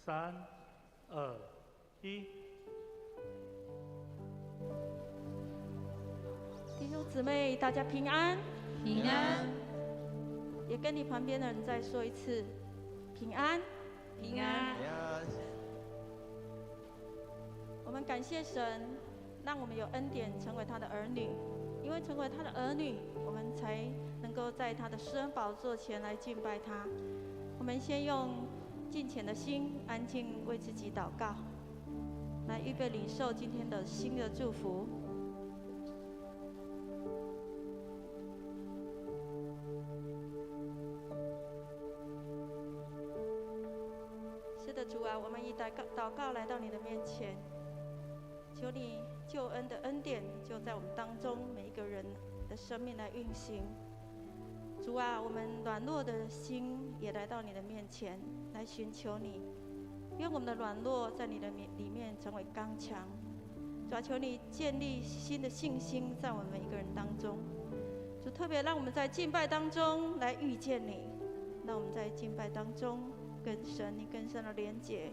3、2、1。弟兄姊妹，大家平安，平安。也跟你旁边的人再说一次，平安，平安。我们感谢神，让我们有恩典成为他的儿女，因为成为他的儿女，我们才能够在他的施恩宝座前来敬拜他。我们先用敬虔的心，安静为自己祷告，来预备领受今天的新的祝福。是的，主啊，我们以祷告来到你的面前，求你救恩的恩典就在我们当中每一个人的生命来运行。主啊，我们软弱的心也来到你的面前来寻求你，愿我们的软弱在你的里面成为刚强。主啊，求你建立新的信心在我们每一个人当中。主，特别让我们在敬拜当中来遇见你，让我们在敬拜当中跟你更深的连结。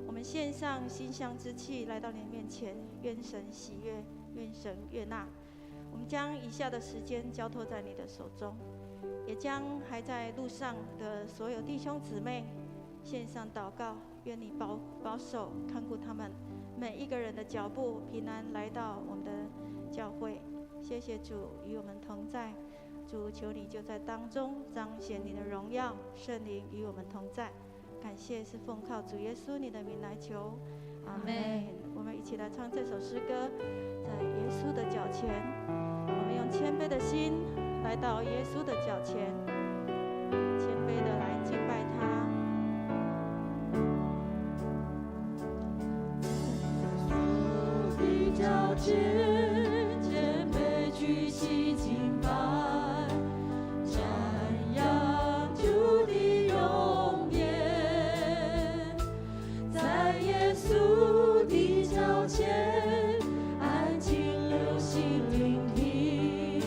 我们献上馨香之气来到你的面前，愿神喜悦，愿神悦纳。我们将以下的时间交托在你的手中，也将还在路上的所有弟兄姊妹献上祷告，愿你保守看顾他们每一个人的脚步，平安来到我们的教会。谢谢主与我们同在，主求你就在当中彰显你的荣耀，圣灵与我们同在。感谢是奉靠主耶稣你的名来求，阿们。我们一起来唱这首诗歌，在耶稣的脚前，我们用谦卑的心来到耶稣的脚前，谦卑的来敬拜他。耶稣的脚前，谦卑举起敬拜，瞻仰主的容颜，在耶稣的脚前，安静留心聆听，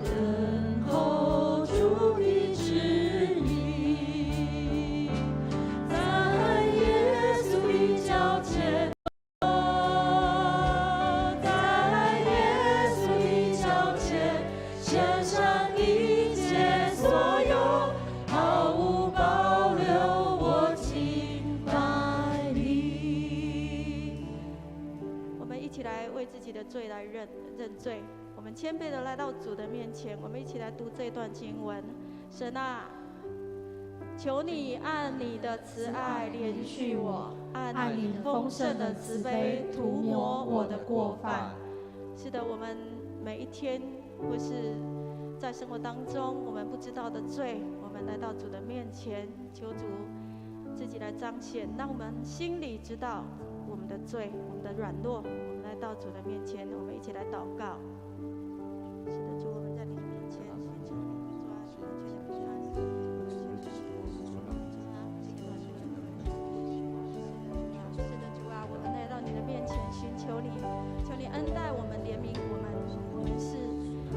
等候主的旨意，在耶稣的脚前。献上一切所有，毫无保留，我敬拜你。我们一起来为自己的罪来认罪，我们谦卑的来到主的面前，我们一起来读这段经文。神啊，求你按你的慈爱怜恤我，按你丰盛的慈悲涂抹我的过犯。是的，我们每一天或是在生活当中我们不知道的罪，我们来到主的面前，求主自己来彰显，让我们心里知道我们的罪，我们的软弱。我们来到主的面前，我们一起来祷告。是的，主，我们在你的面前寻求你，主啊，主完全的平安。是的，主啊，我们来到你的面前寻求你，求你恩待我们，怜悯我们。我们是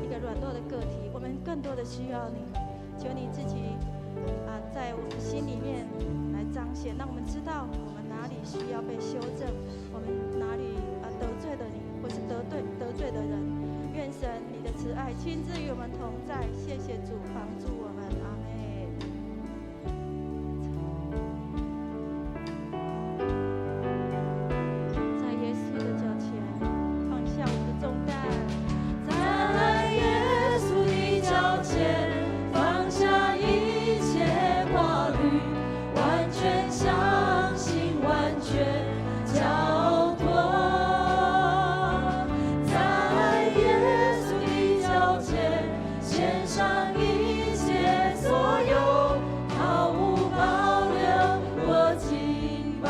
一个软弱的个体，我们更多的需要你。求你自己在我们心里面来彰显，让我们知道我们哪里需要被修正，我们哪里得罪了你，或是得罪的人。愿神你的慈爱亲自与我们同在。谢谢主帮助我们，阿们。在耶稣的脚前放下我们的重担，在耶稣的脚前放下一切挂虑，完全相信，完全交托。在耶稣的脚前献上一切所有，毫无保留，我敬拜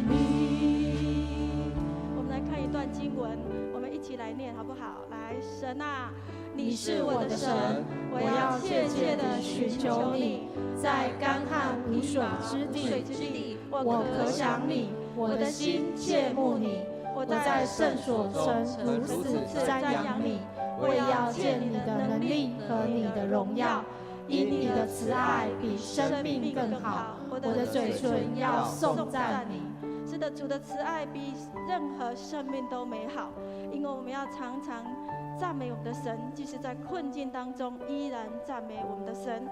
你。我们来看一段经文，我们一起来念好不好？来，神啊，你是我的神，我要切切地寻求你，在干旱无水之地，我可想你，我的心切慕你。我在圣所中如此瞻仰你，为要见你的能力和你的荣耀。因你的慈爱比生命更好，我的嘴唇要颂赞你。是的，主的慈爱比任何生命都美好，因为我们要常常赞美我们的神，即使在困境当中依然赞美我们的神。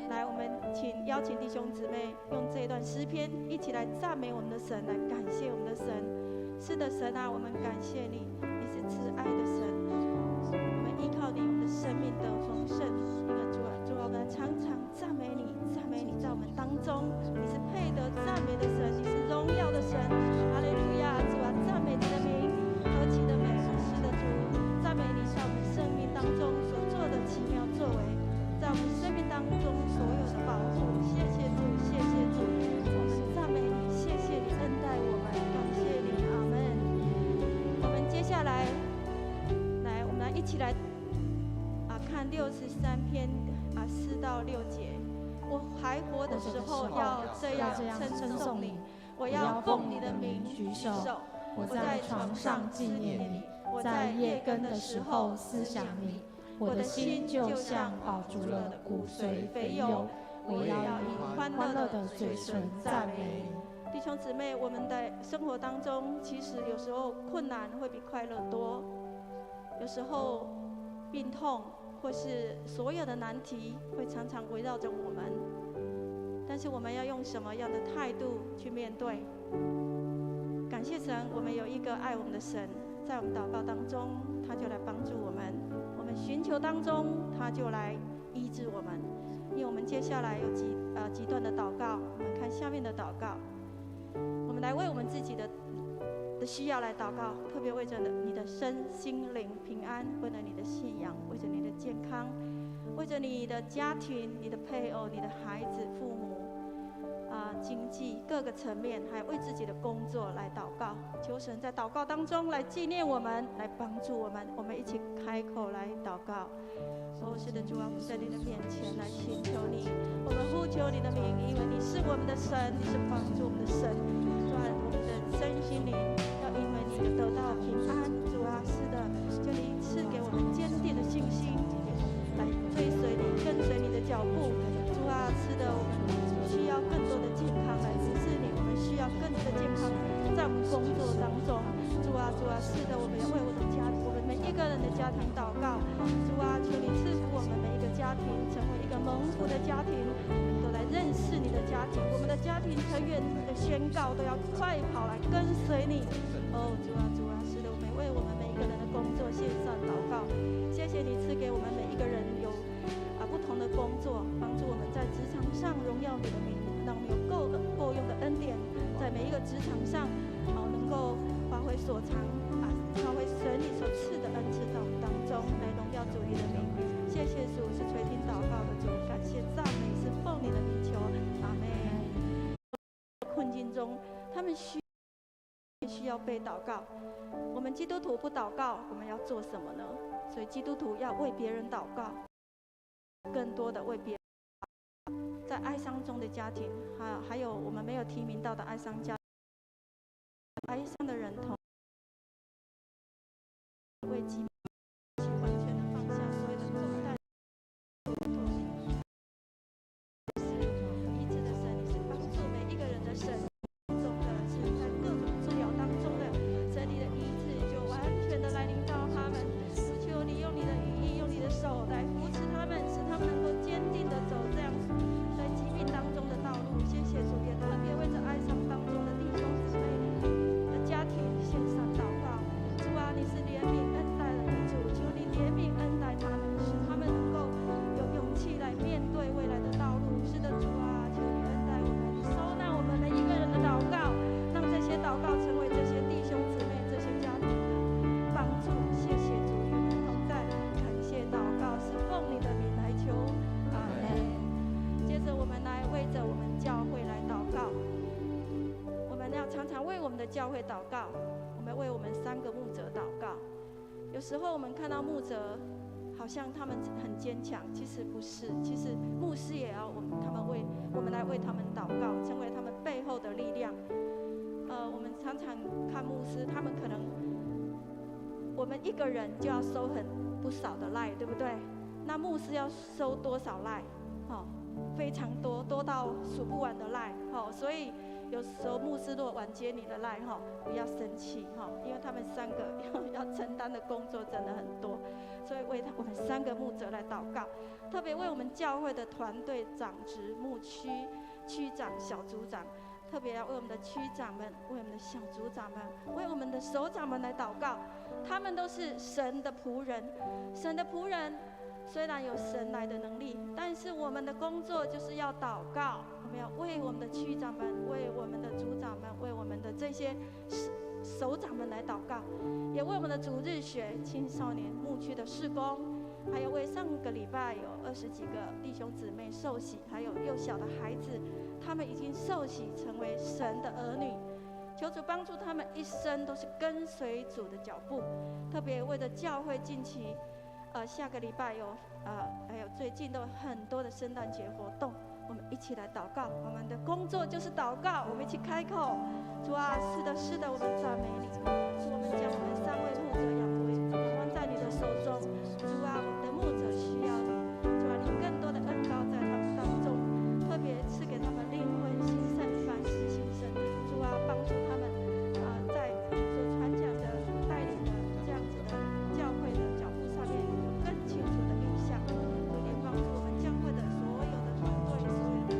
来，我们邀请弟兄姊妹用这一段诗篇一起来赞美我们的神，来感谢我们的神。是的，神啊，我们感谢你，你是慈爱的神，我们依靠你，我们的生命得丰盛。因为主啊，我们常常赞美你，在我们当中，你是配得赞美的神，你是荣耀的神。哈利路亚，主啊，赞美你的名，何其的美！是的，主，赞美你在我们生命当中所做的奇妙作为，在我们生命当中所有的保护。谢谢主，谢谢主，我们赞美你，谢谢你恩待我们，感谢你，阿们。我们接下来，我们来一起来看63篇4到6节。我还活的时候要这样称颂你，我要奉你的名举手。我在床上纪念你，我在夜更的时候思想你。我的心就像饱足了骨髓肥油，我要以欢乐的嘴唇赞美你。弟兄姊妹，我们的生活当中，其实有时候困难会比快乐多，有时候病痛或是所有的难题会常常围绕着我们，但是我们要用什么样的态度去面对？感谢神，我们有一个爱我们的神，在我们祷告当中，他就来帮助我们；我们寻求当中，他就来医治我们。因为我们接下来有几段的祷告，我们看下面的祷告，我们来为我们自己的需要来祷告，特别为着你的身心灵平安，为了你的信仰，为着你的健康，为着你的家庭、你的配偶、你的孩子、父母经济各个层面，还有为自己的工作来祷告。求神在祷告当中来纪念我们，来帮助我们。我们一起开口来祷告。是的，主啊，我们在你的面前来寻求你，我们呼求你的名，因为你是我们的神，你是帮助我们的神。主啊，我们的身心灵要因为你得到平安。主啊，是的，求你赐给我们坚定的信心，来追随你，跟随你的脚步。主啊，是的，我们需要更多的健康来服侍你，我们需要更多的健康在我们工作当中。主啊，是的，我们要为我们每一个人的家庭祷告。主啊，求你赐福我们每一个家庭，成为一个蒙福的家庭，都来认识你的家庭。我们的家庭成员的宣告都要快跑来跟随你。主啊，是的，我们为我们每一个人的工作献上祷告。谢谢你赐给我们每一个人有不同的工作，帮助我们在职场上荣耀你的名，让我们有够用的恩典，在每一个职场上能够发挥所长发挥神你所赐的恩赐在我们当中，来荣耀主你的名。谢谢主，是垂听祷告的主，感谢赞美是奉你的名求，阿们。困境中，他们需要被祷告。我们基督徒不祷告，我们要做什么呢？所以基督徒要为别人祷告，更多的为别人祷告。在哀伤中的家庭，还有我们没有提名到的哀伤家庭，哀伤的人同为疾病完全的放下所有的重担，医治的神，你是帮助每一个人的神，中的是在各种治疗当中的神，你的医治就完全的来临到他们。求你用你的羽翼，用你的手来扶持他们，使他们能够坚定的走这样在疾病当中的道路。谢谢主，也特别为着哀伤当中的弟兄姊妹的家庭献上祷告。主啊，你是怜悯恩待人的主，求你怜悯恩待他们，使他们能够有勇气来面对未来的道路。是的，主啊，求你恩待我们，收纳我们每一个人的祷告，让这些祷告成为这些弟兄姊妹、这些家庭的帮助。谢谢主，与我们同在，感谢祷告是奉你的名来求，阿门。接着我们来为着我们教会来祷告，我们要常常为我们的教会祷告，我们为我们3个牧者祷告。有时候我们看到牧者好像他们很坚强，其实不是，其实牧师也要我们来为他们祷告，成为他们背后的力量。我们常常看牧师，他们可能我们一个人就要收很不少的赖，对不对？那牧师要收多少赖？非常多，多到数不完的赖，所以有时候牧师如果晚接你的赖，不要生气，因为他们3个要承担的工作真的很多，所以为我们3个牧者来祷告，特别为我们教会的团队长职、牧区、区长、小组长，特别要为我们的区长们、为我们的小组长们、为我们的首长们来祷告，他们都是神的仆人，神的仆人。虽然有神来的能力，但是我们的工作就是要祷告。我们要为我们的区长们、为我们的组长们、为我们的这些首长们来祷告，也为我们的主日学、青少年牧区的事工，还有为上个礼拜有20几个弟兄姊妹受洗，还有幼小的孩子，他们已经受洗成为神的儿女。求主帮助他们一生都是跟随主的脚步，特别为了教会近期。下个礼拜还有最近都有很多的圣诞节活动，我们一起来祷告。我们的工作就是祷告，我们一起开口。主啊，是的，是的，我们赞美你。主，我们将我们3位牧者仰望在你的手中。主啊，我们的牧者需要你。主啊，你更多的恩膏在他们当中，特别赐给他们灵魂兴盛、凡事兴盛。主啊，帮助他们在所传讲的、带领的这样子的教会的脚步上面。更清楚的印象，主也帮助我们教会的所有的团队、所有的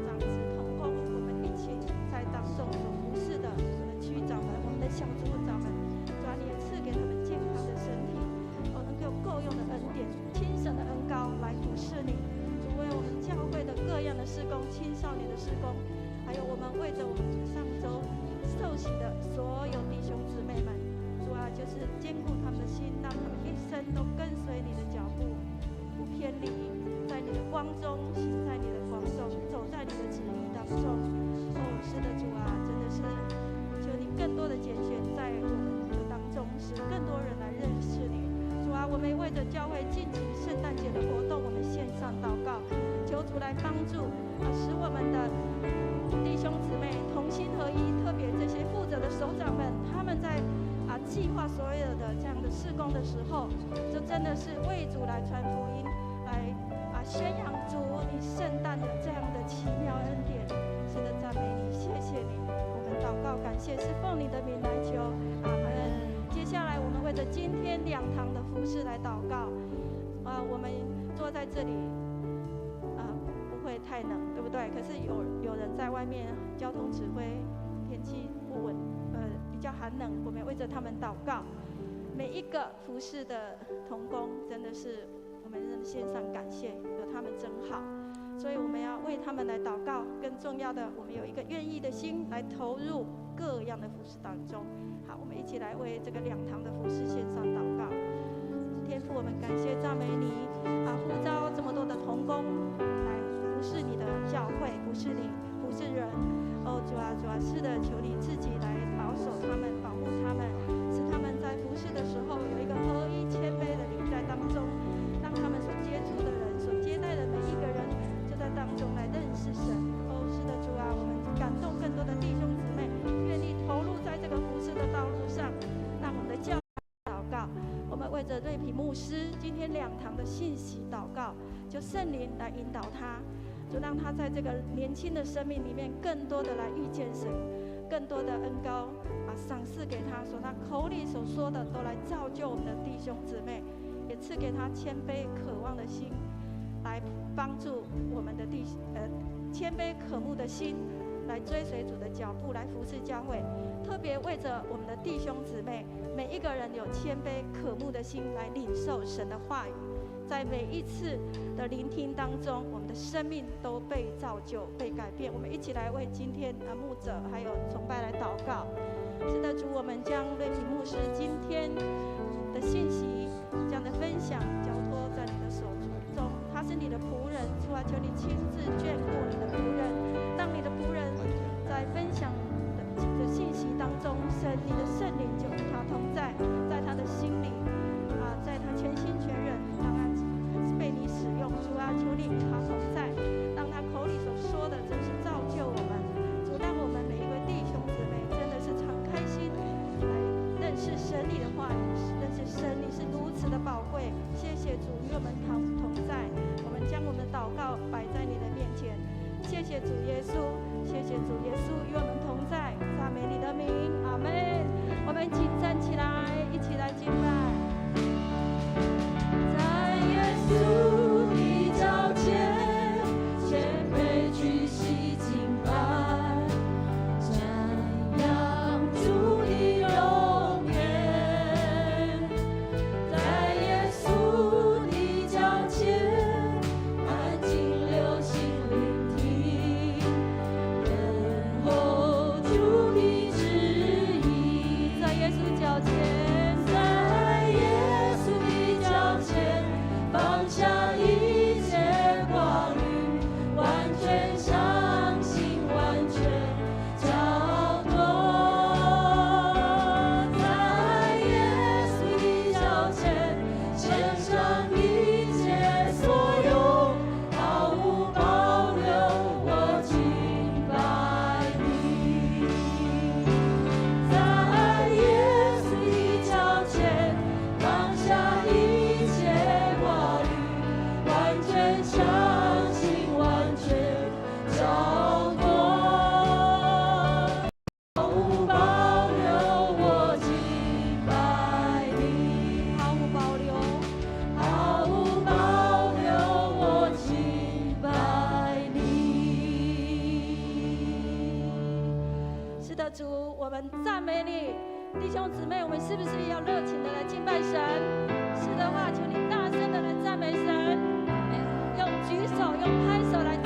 长子同工，我们一起在当中所服侍的我们的区长们、我们的小组长们，主啊，你也赐给他们健康的身体，能够够用的恩典、亲神的恩膏来服侍你。主为我们教会的各样的事工、青少年的事工，还有我们为着我们上周受洗的所有弟兄姊妹们。主啊，就是坚固他们的心，让他们一生都跟随你的脚步，不偏离，在你的光中，行在你的光中，走在你的旨意当中。是的，主啊，真的是求你更多的拣选在我们的当中，使更多人来认识你。主啊，我们为着教会近期圣诞节的活动，我们线上祷告，求主来帮助，使我们的弟兄姊妹同心合一，特别这些负责的首长们，他们在计划所有的这样的事工的时候，就真的是为主来传福音，来宣扬主你圣诞的这样的奇妙恩典。是的，赞美你，谢谢你。我们祷告感谢，是奉你的名来求，阿门。接下来我们为着今天2堂的服事来祷告。我们坐在这里，不会太冷，对不对？可是有人在外面，交通指挥，天气不稳。比较寒冷，我们为着他们祷告。每一个服侍的同工，真的是我们献上感谢，有他们真好，所以我们要为他们来祷告。更重要的，我们有一个愿意的心来投入各样的服侍当中。好，我们一起来为这个2堂的服侍献上祷告。天父，我们感谢赞美你呼召这么多的同工来服侍你的教会，服侍你，服侍人。主啊，主啊，是的，求你自己来保守他们，保护他们，使他们在服侍的时候有一个合一谦卑的灵在当中，让他们所接触的人、所接待的每一个人，就在当中来认识神。是的，主啊，我们感动更多的弟兄姊妹，愿意投入在这个服侍的道路上，让我们的教祷告。我们为着瑞平牧师今天2堂的信息祷告，就圣灵来引导他。就让他在这个年轻的生命里面，更多的来遇见神，更多的恩膏赏赐给他，所他口里所说的都来造就我们的弟兄姊妹，也赐给他谦卑渴望的心，来帮助我们的谦卑渴慕的心，来追随主的脚步，来服侍教会。特别为着我们的弟兄姊妹，每一个人有谦卑渴慕的心，来领受神的话语。在每一次的聆听当中，我们的生命都被造就、被改变。我们一起来为今天牧者还有崇拜来祷告。是的，主，我们将瑞平牧师今天的信息、这样的分享交托在你的手中。他是你的仆人，主啊，求你亲自眷顾你的仆人，让你的仆人在分享的信息当中，你的圣灵就与他同在，在他的心里在他全心全人，让他被你使用。主啊，求你与他同在，让他口里所说的真是造就我们。主，让我们每一位弟兄姊妹真的是敞开心来认识神你的话语，认识神神，你是如此的宝贵。谢谢主与我们同在，我们将我们的祷告摆在你的面前。谢谢主耶稣，谢谢主耶稣与我们同在，赞美你的名，阿们。我们请站起来，一起来敬拜。在耶稣的脚前，谦卑屈膝敬拜，瞻仰主的容颜。在耶稣的脚前，安静留心聆听，等候主的旨意。在耶稣脚前，在耶稣的脚前，放下一切挂虑，完全相信，完全交托。在耶稣的脚前，献上一切所有，毫无保留，我敬拜你。在耶稣的脚前，放下一切挂虑，完全相信，完全交托，毫无保留，我敬拜你。毫无保留，毫无保留，我敬拜你。是的，主，我们赞美你。弟兄姊妹，我们是不是要热情的来敬拜神？是的话，求你大声的来赞美神，用举手，用拍手来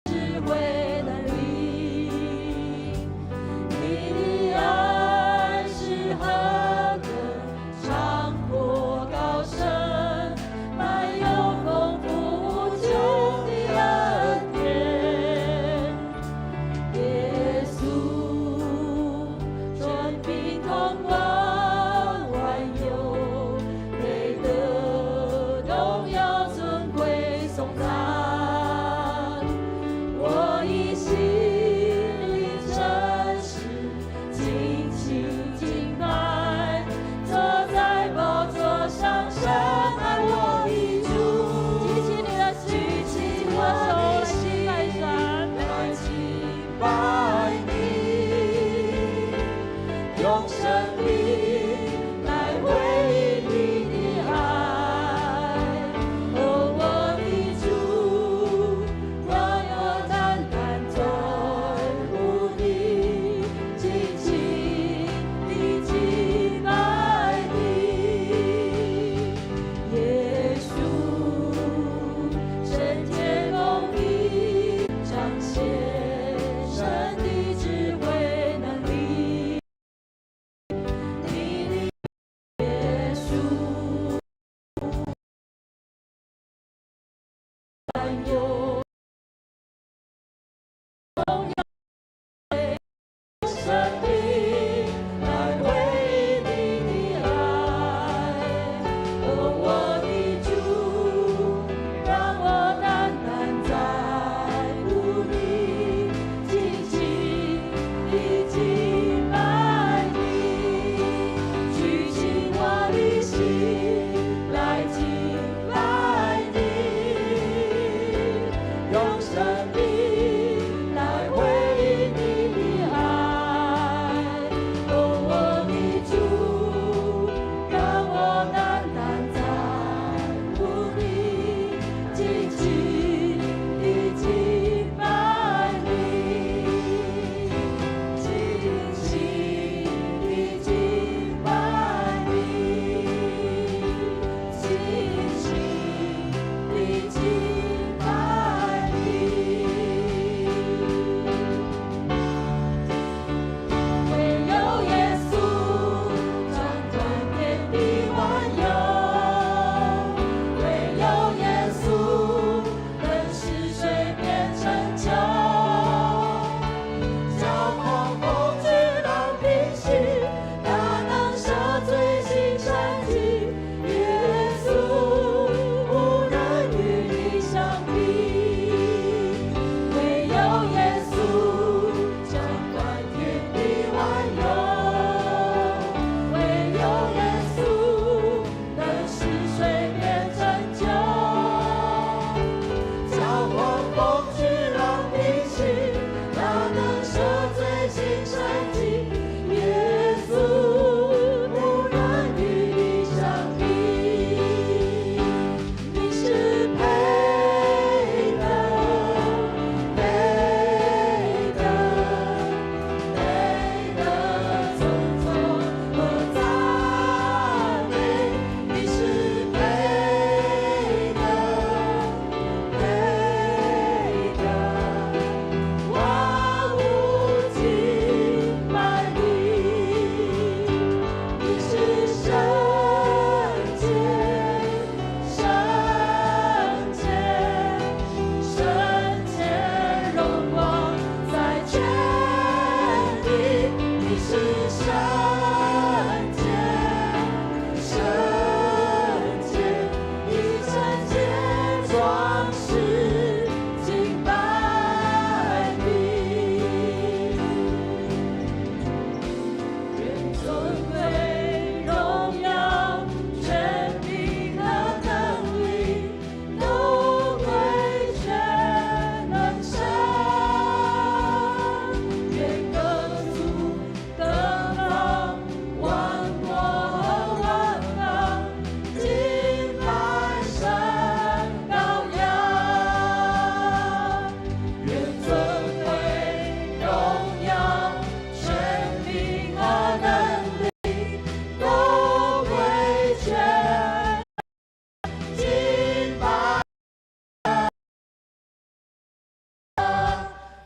智慧的力。你的爱是何等长阔高深，满有丰富无穷的恩典。耶稣，全凭同光万有，配得荣耀尊贵颂赞。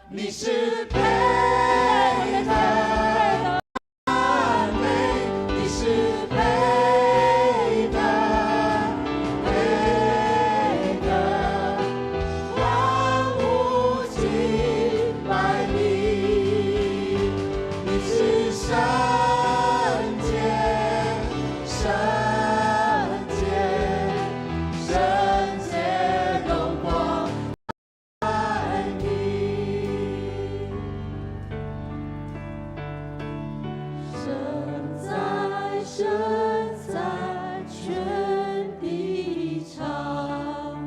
你是配的赞美，你是配的，万物敬拜你，你是圣洁，圣洁，圣洁荣光。神在全地长，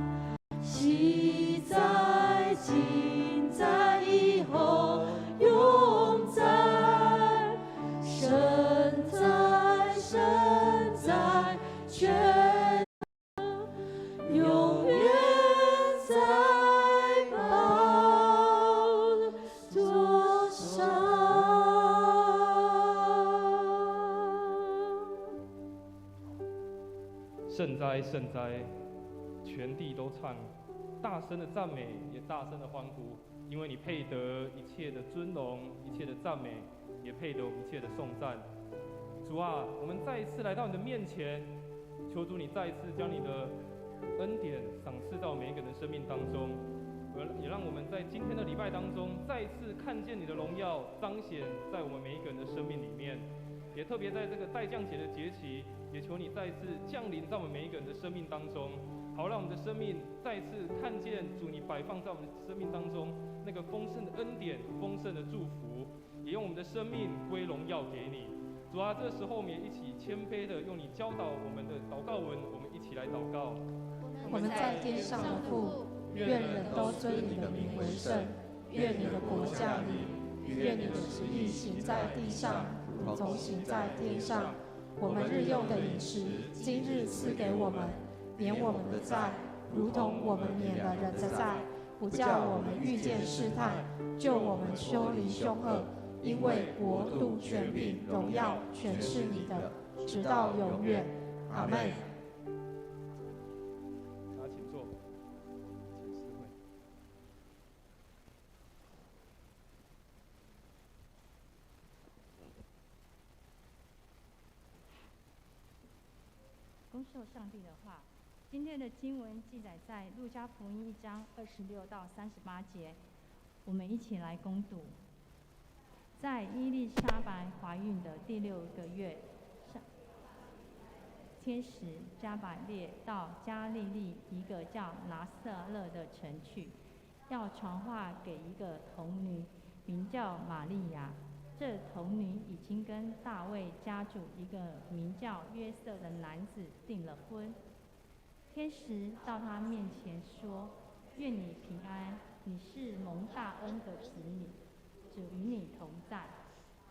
昔在今在以后永在，神在全永远在宝座上。圣哉，圣哉！全地都唱，大声的赞美，也大声的欢呼，因为你配得一切的尊荣，一切的赞美，也配得我们一切的颂赞。主啊，我们再一次来到你的面前，求主你再一次将你的恩典赏赐到每一个人的生命当中，也让我们在今天的礼拜当中，再一次看见你的荣耀彰显在我们每一个人的生命里面。也特别在这个待降节的节期，也求你再一次降临在我们每一个人的生命当中，好让我们的生命再一次看见主你摆放在我们的生命当中那个丰盛的恩典、丰盛的祝福，也用我们的生命归荣耀给你。主啊，这时候我们也一起谦卑的用你教导我们的祷告文，我们一起来祷告。我们在天上的父，愿人都尊你的名为圣，愿你的国降临，愿你的旨意行在地上，如同行在天上。我们日用的饮食，今日赐给我们，免我们的债，如同我们免了人的债，不叫我们遇见试探，救我们脱离凶恶。因为国度、权柄、荣耀，全是你的，直到永远。阿们。大家请坐，请思会。恭受上帝的话，今天的经文记载在路加福音1章26到38节，我们一起来攻读。在伊丽莎白怀孕的第6个月，天使加百列到加利利一个叫拿撒勒的城去，要传话给一个童女，名叫玛利亚。这童女已经跟大卫家主一个名叫约瑟的男子订了婚。天使到他面前说：“愿你平安，你是蒙大恩的子女，主与你同在。”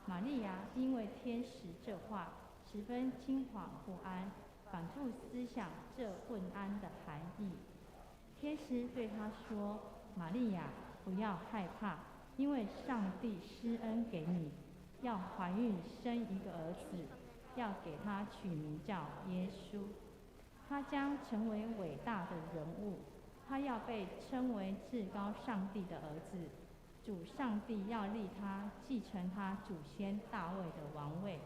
玛利亚因为天使这话，十分惊惶不安，反复思想这问安的含义。天使对她说：“玛利亚，不要害怕，因为上帝施恩给你，要怀孕生一个儿子，要给他取名叫耶稣。他将成为伟大的人物，他要被称为至高上帝的儿子。主上帝要立他继承他祖先大卫的王位，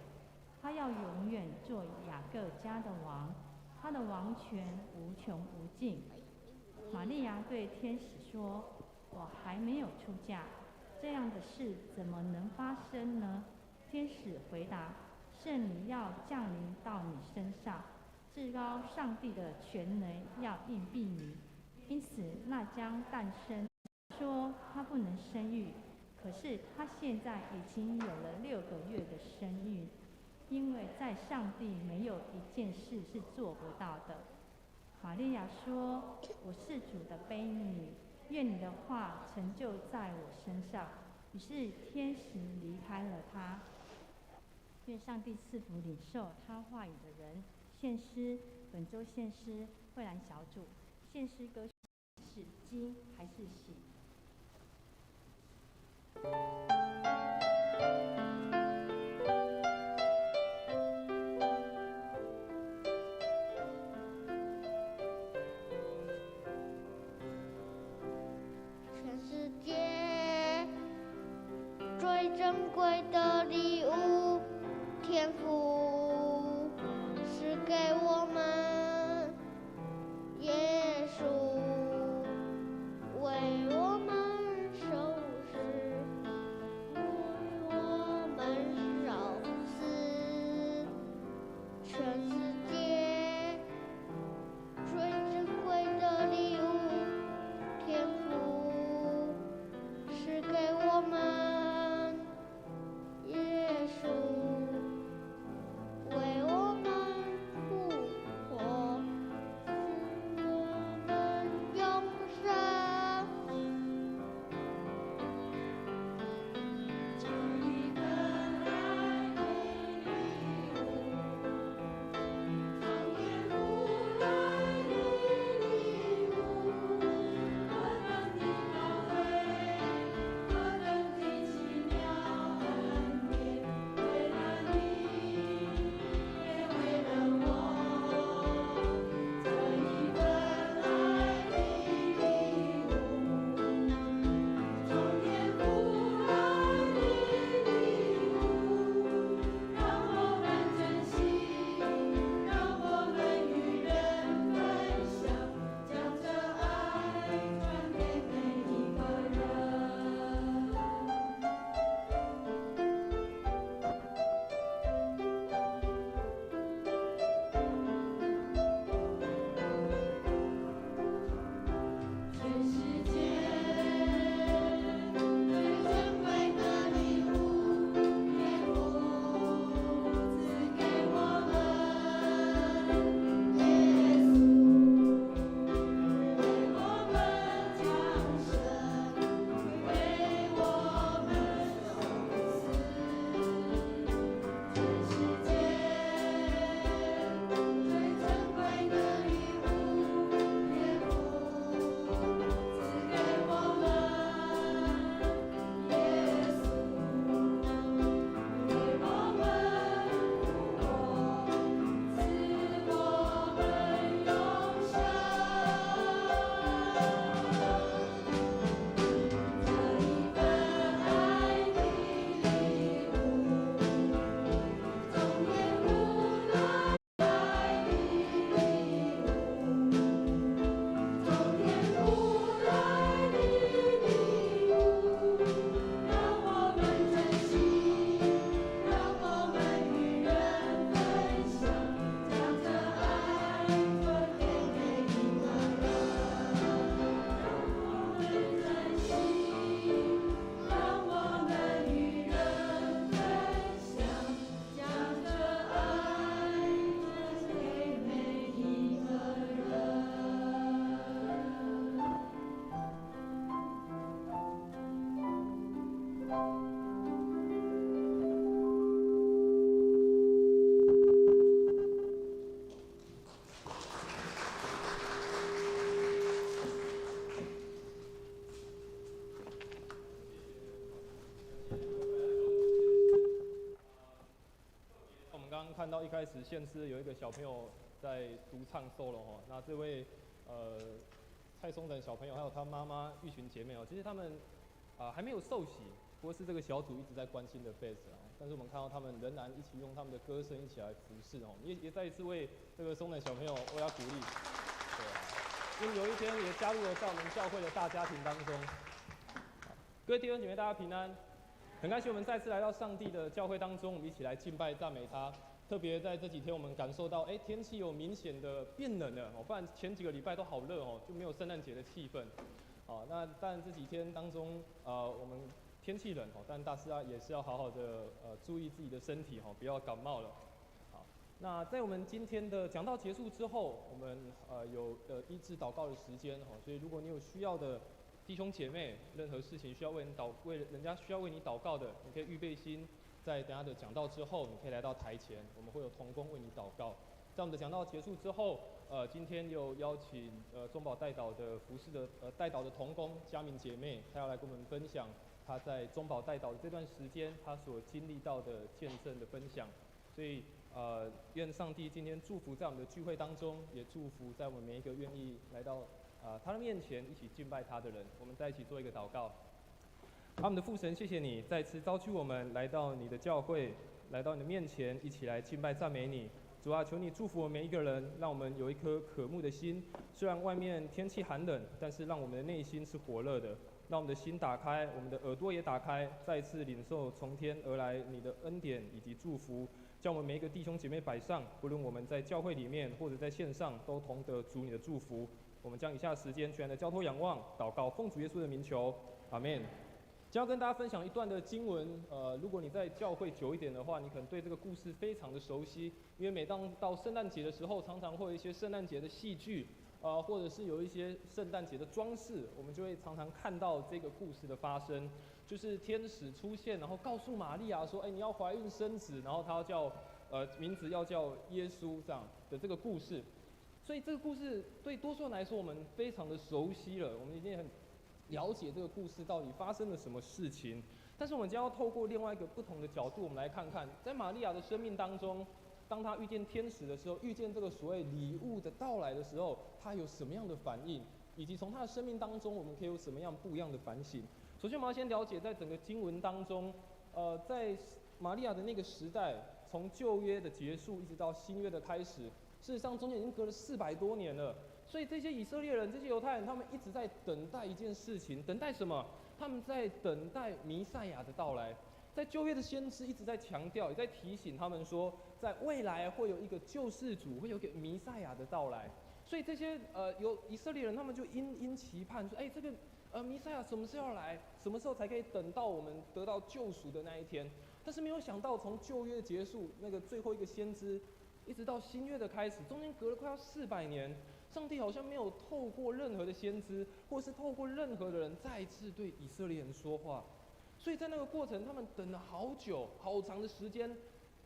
他要永远做雅各家的王，他的王权无穷无尽。”玛利亚对天使说：“我还没有出嫁，这样的事怎么能发生呢？”天使回答：“圣灵要降临到你身上，至高上帝的全能要荫庇你，因此那将诞生。”说他不能生育，可是他现在已经有了6个月的身孕，因为在上帝没有一件事是做不到的。玛利亚说：“我是主的婢女，愿你的话成就在我身上。”于是天使离开了他。愿上帝赐福领受他话语的人。献诗，本周献诗慧兰小组，献诗歌曲是惊还是喜？全世界珍贵的礼物，天父是给我们耶稣为我们受死，为我们烧死，全世界最珍贵的礼物，天父是给我们耶稣为我们复活，使我们永生。这一份爱的礼物，从天父来的礼物，何等的宝贵，何等的奇妙恩典，为了你，也为了我。这一份爱的礼物，从天父来的礼物，让我们珍惜，让我们与人分享，将这爱传给每一个人。全世界最珍贵的礼物，天父赐给我们耶稣，为我们降生，为我们受死。全世界最珍贵的礼物，天父赐给我们耶稣，为我们复活，赐我们永生。这一份爱的礼物，从天父来的礼物，从天父来的礼物，让我们珍惜，让我们与人分享，将这爱传给每一个人。让我们珍惜，让我们与人分享，将这爱传给每一个人。我们刚刚看到一开始献诗有一个小朋友在独唱 solo 哈，那这位蔡松等小朋友还有他妈妈玉群姐妹哦，其实他们还没有受洗，不过是这个小组一直在关心的 base 啊，但是我们看到他们仍然一起用他们的歌声一起来服侍哦，也再一次为这个松等小朋友为他鼓励，对啊，因为有一天也加入了在我们教会的大家庭当中。各位弟兄姐妹，大家平安。很开心我们再次来到上帝的教会当中，我们一起来敬拜赞美他。特别在这几天，我们感受到，天气有明显的变冷了哦，不然前几个礼拜都好热哦，就没有圣诞节的气氛。哦，那但这几天当中，我们天气冷哦，但大家也是要好好的注意自己的身体哦，不要感冒了。好，那在我们今天的讲道结束之后，我们有医治祷告的时间哦，所以如果你有需要的弟兄姐妹，任何事情需要为人家需要为你祷告的，你可以预备心，在等下的讲道之后，你可以来到台前，我们会有同工为你祷告。在我们的讲道结束之后，今天又邀请中保代祷的服侍的代祷的同工嘉明姐妹，她要来跟我们分享她在中保代祷的这段时间她所经历到的见证的分享。所以愿上帝今天祝福在我们的聚会当中，也祝福在我们每一个愿意来到他的面前一起敬拜他的人。我们在一起做一个祷告。阿们的父神，谢谢你再次召集我们来到你的教会，来到你的面前，一起来敬拜赞美你。主啊，求你祝福我们每一个人，让我们有一颗渴慕的心。虽然外面天气寒冷，但是让我们的内心是火热的。让我们的心打开，我们的耳朵也打开，再次领受从天而来你的恩典以及祝福，叫我们每一个弟兄姐妹摆上，不论我们在教会里面或者在线上，都同得主你的祝福。我们将以下的时间全然的交托仰望、祷告，奉主耶稣的名求，阿们。将要跟大家分享一段的经文，如果你在教会久一点的话，你可能对这个故事非常的熟悉，因为每当到圣诞节的时候，常常会有一些圣诞节的戏剧，或者是有一些圣诞节的装饰，我们就会常常看到这个故事的发生，就是天使出现，然后告诉玛利亚说，你要怀孕生子，然后他要叫名字要叫耶稣这样的这个故事。所以这个故事对多数人来说，我们非常的熟悉了，我们已经很了解这个故事到底发生了什么事情。但是我们将要透过另外一个不同的角度，我们来看看，在玛利亚的生命当中，当她遇见天使的时候，遇见这个所谓礼物的到来的时候，她有什么样的反应，以及从她的生命当中，我们可以有什么样不一样的反省。首先，我们要先了解，在整个经文当中，在玛利亚的那个时代，从旧约的结束一直到新约的开始，事实上中间已经隔了400多年了。所以这些以色列人、这些犹太人，他们一直在等待一件事情，等待什么？他们在等待弥赛亚的到来。在旧约的先知一直在强调，也在提醒他们说，在未来会有一个救世主，会有一个弥赛亚的到来。所以这些有以色列人，他们就殷期盼说，这个弥赛亚什么时候要来？什么时候才可以等到我们得到救赎的那一天？但是没有想到，从旧约结束那个最后一个先知，一直到新约的开始，中间隔了快要400年。上帝好像没有透过任何的先知，或是透过任何的人再一次对以色列人说话。所以在那个过程，他们等了好久、好长的时间，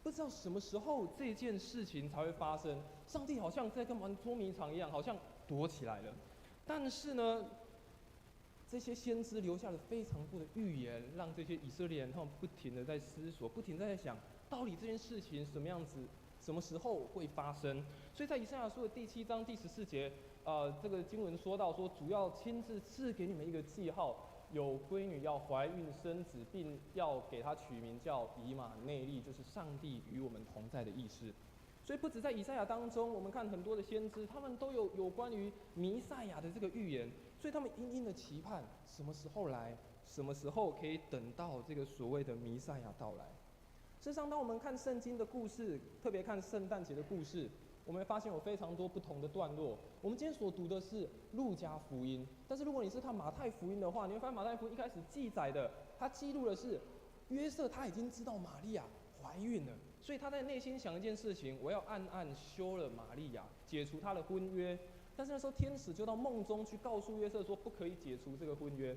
不知道什么时候这件事情才会发生。上帝好像在跟玩捉迷藏一样，好像躲起来了。但是呢，这些先知留下了非常多的预言，让这些以色列人他们不停的在思索，不停的在想，到底这件事情什么样子。什么时候会发生？所以在以赛亚书的第7章第14节，这个经文说到说，主要亲自赐给你们一个记号，有闺女要怀孕生子，并要给她取名叫以马内利，就是上帝与我们同在的意思。所以不止在以赛亚当中，我们看很多的先知，他们都有关于弥赛亚的这个预言，所以他们殷的期盼什么时候来，什么时候可以等到这个所谓的弥赛亚到来。事实上，当我们看圣经的故事，特别看圣诞节的故事，我们会发现有非常多不同的段落。我们今天所读的是路加福音，但是如果你是看马太福音的话，你会发现马太福音一开始记载的，它记录的是约瑟他已经知道玛利亚怀孕了，所以他在内心想一件事情：我要暗暗休了玛利亚，解除他的婚约。但是那时候天使就到梦中去告诉约瑟说，不可以解除这个婚约。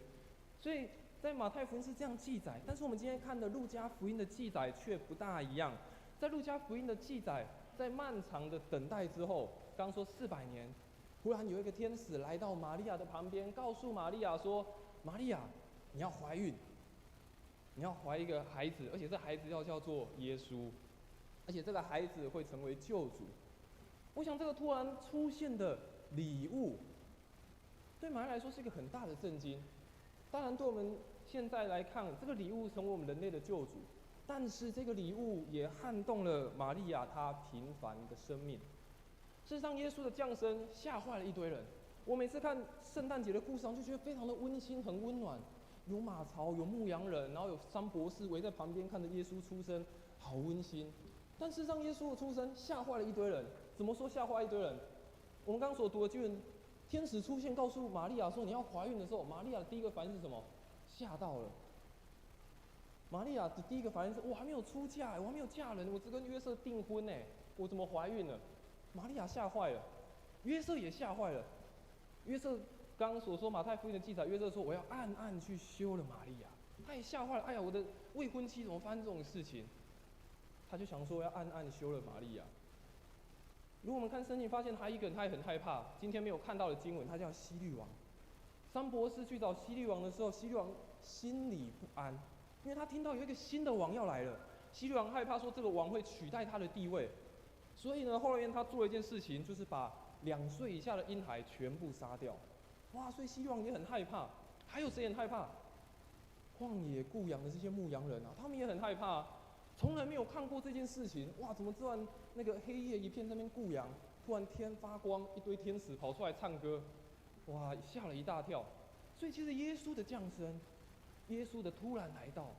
所以在马太福音是这样记载，但是我们今天看的路加福音的记载却不大一样。在路加福音的记载，在漫长的等待之后，刚说400年，忽然有一个天使来到玛利亚的旁边，告诉玛利亚说：“玛利亚，你要怀孕，你要怀一个孩子，而且这孩子要叫做耶稣，而且这个孩子会成为救主。”我想这个突然出现的礼物，对玛利亚来说是一个很大的震惊。当然，对我们现在来看，这个礼物成为我们人类的救主，但是这个礼物也撼动了玛利亚她平凡的生命。事实上，耶稣的降生吓坏了一堆人。我每次看圣诞节的故事上，就觉得非常的温馨，很温暖，有马槽，有牧羊人，然后有3博士围在旁边看着耶稣出生，好温馨。但事实上，耶稣的出生吓坏了一堆人。怎么说吓坏一堆人？我们刚刚所读的经文。天使出现，告诉玛利亚说你要怀孕的时候，玛利亚的第一个反应是什么？吓到了。玛利亚的第一个反应是：我还没有出嫁，我还没有嫁人，我只跟约瑟订婚呢，我怎么怀孕了？玛利亚吓坏了，约瑟也吓坏了。约瑟刚刚所说马太福音的记载，约瑟说我要暗暗去休了玛利亚，他也吓坏了。哎呀，我的未婚妻怎么发生这种事情？他就想说要暗暗休了玛利亚。如果我们看圣经，发现他一个人他也很害怕。今天没有看到的经文，他叫希律王。3博士去找希律王的时候，希律王心里不安，因为他听到有一个新的王要来了。希律王害怕说这个王会取代他的地位，所以呢，后来他做了一件事情，就是把2岁以下的婴孩全部杀掉。哇！所以希律王也很害怕。还有谁很害怕？旷野雇养的这些牧羊人啊，他们也很害怕，从来没有看过这件事情。哇，怎么突然那个黑夜一片在那边雇养，突然天发光，一堆天使跑出来唱歌，哇，吓了一大跳。所以其实耶稣的降生，耶稣的突然来到，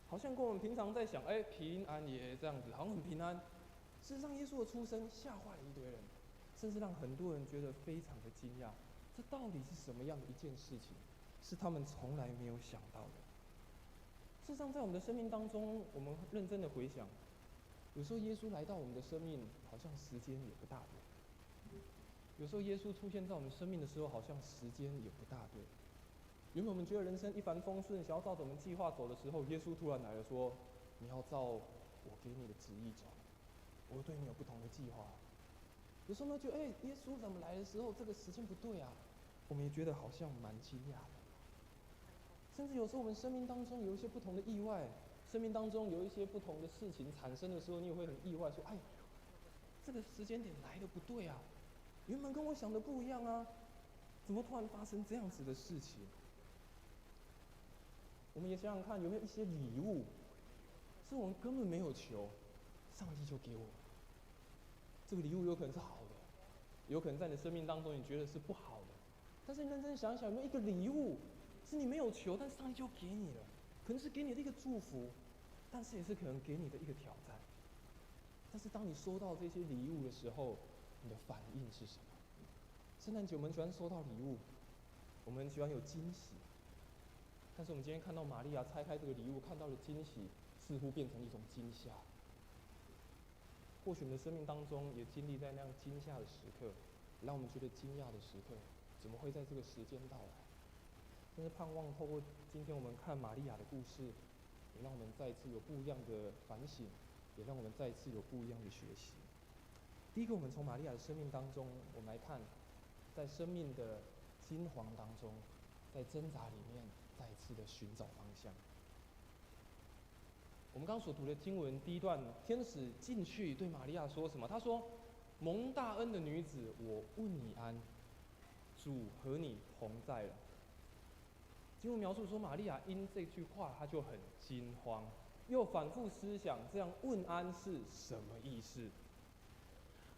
好像跟我们平常在想，平安耶这样子，好像很平安。事实上，耶稣的出生吓坏了一堆人，甚至让很多人觉得非常的惊讶。这到底是什么样的一件事情？是他们从来没有想到的。事实上，在我们的生命当中，我们认真的回想，有时候耶稣来到我们的生命，好像时间也不大对；有时候耶稣出现在我们生命的时候，好像时间也不大对。原本我们觉得人生一帆风顺，想要照着我们计划走的时候，耶稣突然来了，说：“你要照我给你的旨意走，我对你有不同的计划。”有时候呢，觉得耶稣怎么来的时候，这个时间不对啊，我们也觉得好像蛮惊讶的。甚至有时候我们生命当中有一些不同的意外，生命当中有一些不同的事情产生的时候，你也会很意外，说：“这个时间点来的不对啊，原本跟我想的不一样啊，怎么突然发生这样子的事情？”我们也想想看，有没有一些礼物，是我们根本没有求，上帝就给我们。这个礼物有可能是好的，有可能在你的生命当中你觉得是不好的，但是你认真想想，有没有一个礼物是你没有求，但上帝就给你了？可能是给你的一个祝福，但是也是可能给你的一个挑战。但是当你收到这些礼物的时候，你的反应是什么？圣诞节我们喜欢收到礼物，我们喜欢有惊喜。但是我们今天看到玛利亚拆开这个礼物，看到的惊喜似乎变成一种惊吓。或许我们的生命当中也经历在那样惊吓的时刻，让我们觉得惊讶的时刻，怎么会在这个时间到来？但是盼望透过今天我们看玛利亚的故事，也让我们再一次有不一样的反省，也让我们再一次有不一样的学习。第一个，我们从玛利亚的生命当中，我们来看，在生命的惊惶当中，在挣扎里面，再一次的寻找方向。我们刚刚所读的经文第一段，天使进去对玛利亚说什么？他说：“蒙大恩的女子，我问你安，主和你同在了。”经文描述说，玛利亚因这句话，她就很惊慌，又反复思想，这样问安是什么意思？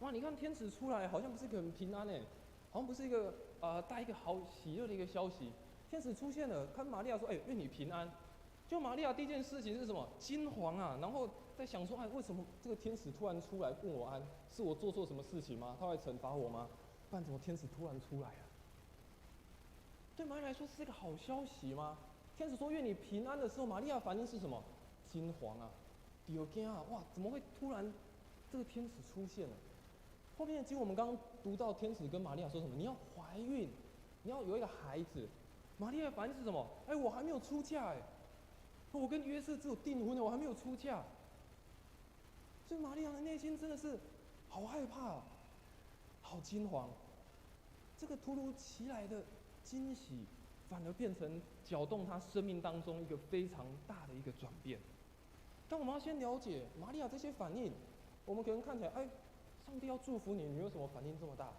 哇，你看天使出来，好像不是一个很平安好像不是一个带一个好喜乐的一个消息。天使出现了，跟玛利亚说：“愿你平安。”就玛利亚第一件事情是什么？惊惶啊，然后在想说：“为什么这个天使突然出来问我安？是我做错什么事情吗？他会惩罚我吗？不然怎么天使突然出来啊？”对玛利亚来说是一个好消息吗？天使说：“愿你平安”的时候，玛利亚反应是什么？惊惶啊，丢惊啊！哇，怎么会突然这个天使出现了？后面的经文我们刚刚读到，天使跟玛利亚说什么？你要怀孕，你要有一个孩子。玛利亚的反应是什么？我还没有出嫁我跟约瑟只有订婚了，我还没有出嫁。所以玛利亚的内心真的是好害怕，好惊惶。这个突如其来的惊喜，反而变成搅动他生命当中一个非常大的一个转变。但我们要先了解玛利亚这些反应，我们可能看起来，上帝要祝福你，你为什么反应这么大？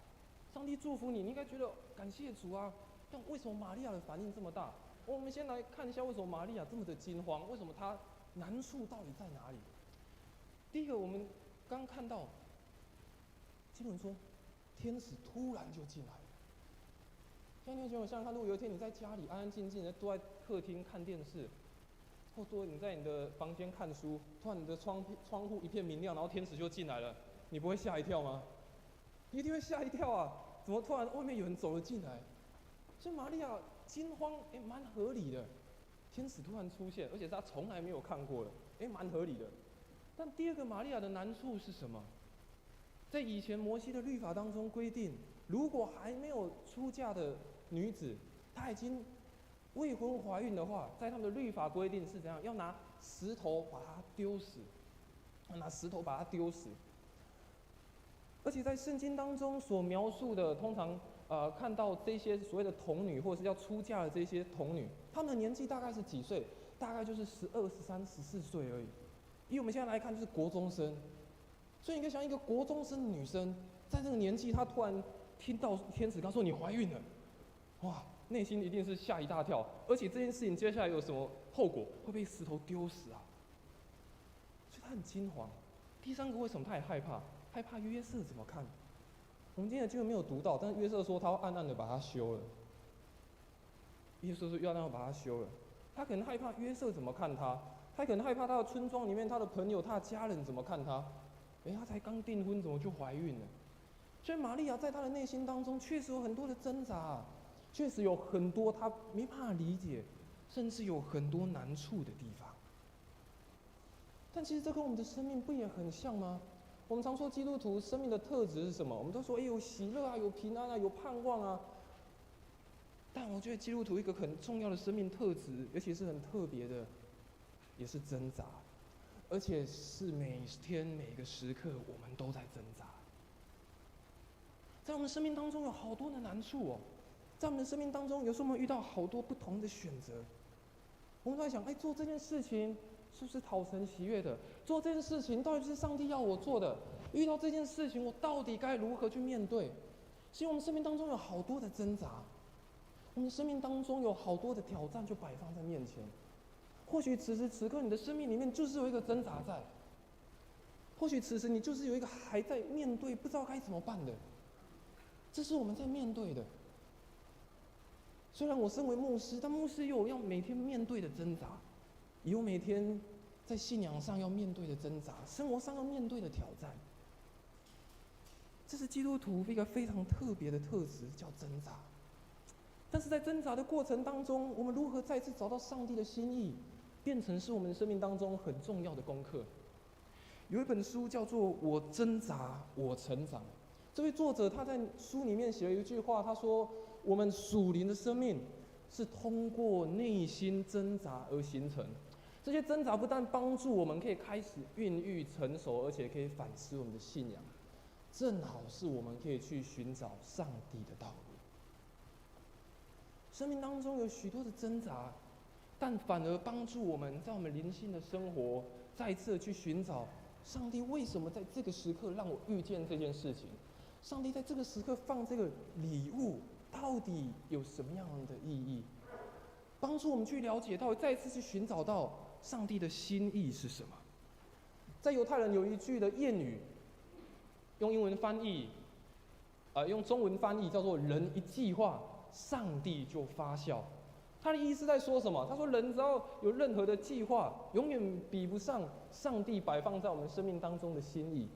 上帝祝福你，你应该觉得感谢主啊。但为什么玛利亚的反应这么大？我们先来看一下为什么玛利亚这么的惊慌，为什么她难处到底在哪里？第一个，我们刚看到经文说，天使突然就进来了。像你想想看，如果有一天你在家里安安静静的坐在客厅看电视，或说你在你的房间看书，突然你的窗户一片明亮，然后天使就进来了，你不会吓一跳吗？你一定会吓一跳啊！怎么突然外面有人走了进来？所以玛利亚惊慌，蛮合理的。天使突然出现，而且是她从来没有看过的，蛮合理的。但第二个，玛利亚的难处是什么？在以前摩西的律法当中规定，如果还没有出嫁的女子，她已经未婚怀孕的话，在他们的律法规定是怎样？要拿石头把她丢死，拿石头把她丢死。而且在圣经当中所描述的，通常看到这些所谓的童女，或者是要出嫁的这些童女，她们的年纪大概是几岁？大概就是12、13、14岁而已。以我们现在来看，就是国中生。所以你可以想，一个国中生的女生，在这个年纪，她突然听到天使刚说你怀孕了，哇，内心一定是吓一大跳，而且这件事情接下来有什么后果？会被石头丢死啊！所以他很惊慌。第三个，为什么他也害怕？害怕约瑟怎么看？我们今天的经文没有读到，但是约瑟说他要暗暗的把他休了。约瑟说要让他把他休了。他可能害怕约瑟怎么看他，他可能害怕他的村庄里面他的朋友、他的家人怎么看他。他才刚订婚，怎么就怀孕了？所以玛利亚在他的内心当中确实有很多的挣扎，确实有很多他没办法理解，甚至有很多难处的地方。但其实这跟我们的生命不也很像吗？我们常说基督徒生命的特质是什么？我们都说有喜乐啊，有平安啊，有盼望啊。但我觉得基督徒一个很重要的生命特质，而且是很特别的，也是挣扎，而且是每天每个时刻我们都在挣扎。在我们生命当中有好多的难处哦，在我们的生命当中，有时候我们遇到好多不同的选择，我们都在想，做这件事情是不是讨神喜悦的？做这件事情到底是上帝要我做的？遇到这件事情，我到底该如何去面对？所以我们生命当中有好多的挣扎，我们生命当中有好多的挑战就摆放在面前。或许此时此刻你的生命里面就是有一个挣扎在，或许此时你就是有一个还在面对不知道该怎么办的，这是我们在面对的。虽然我身为牧师，但牧师又有要每天面对的挣扎，也有每天在信仰上要面对的挣扎，生活上要面对的挑战。这是基督徒一个非常特别的特质，叫挣扎。但是在挣扎的过程当中，我们如何再次找到上帝的心意，变成是我们生命当中很重要的功课。有一本书叫做《我挣扎，我成长》。这位作者他在书里面写了一句话，他说：“我们属灵的生命是通过内心挣扎而形成。这些挣扎不但帮助我们可以开始孕育成熟，而且可以反思我们的信仰，正好是我们可以去寻找上帝的道路。生命当中有许多的挣扎，但反而帮助我们在我们灵性的生活再一次去寻找上帝为什么在这个时刻让我遇见这件事情？上帝在这个时刻放这个礼物，到底有什么样的意义？帮助我们去了解到，再一次去寻找到上帝的心意是什么？在犹太人有一句的谚语，用英文翻译，用中文翻译叫做“人一计划，上帝就发笑”。他的意思在说什么？他说，人只要有任何的计划，永远比不上上帝摆放在我们生命当中的心意。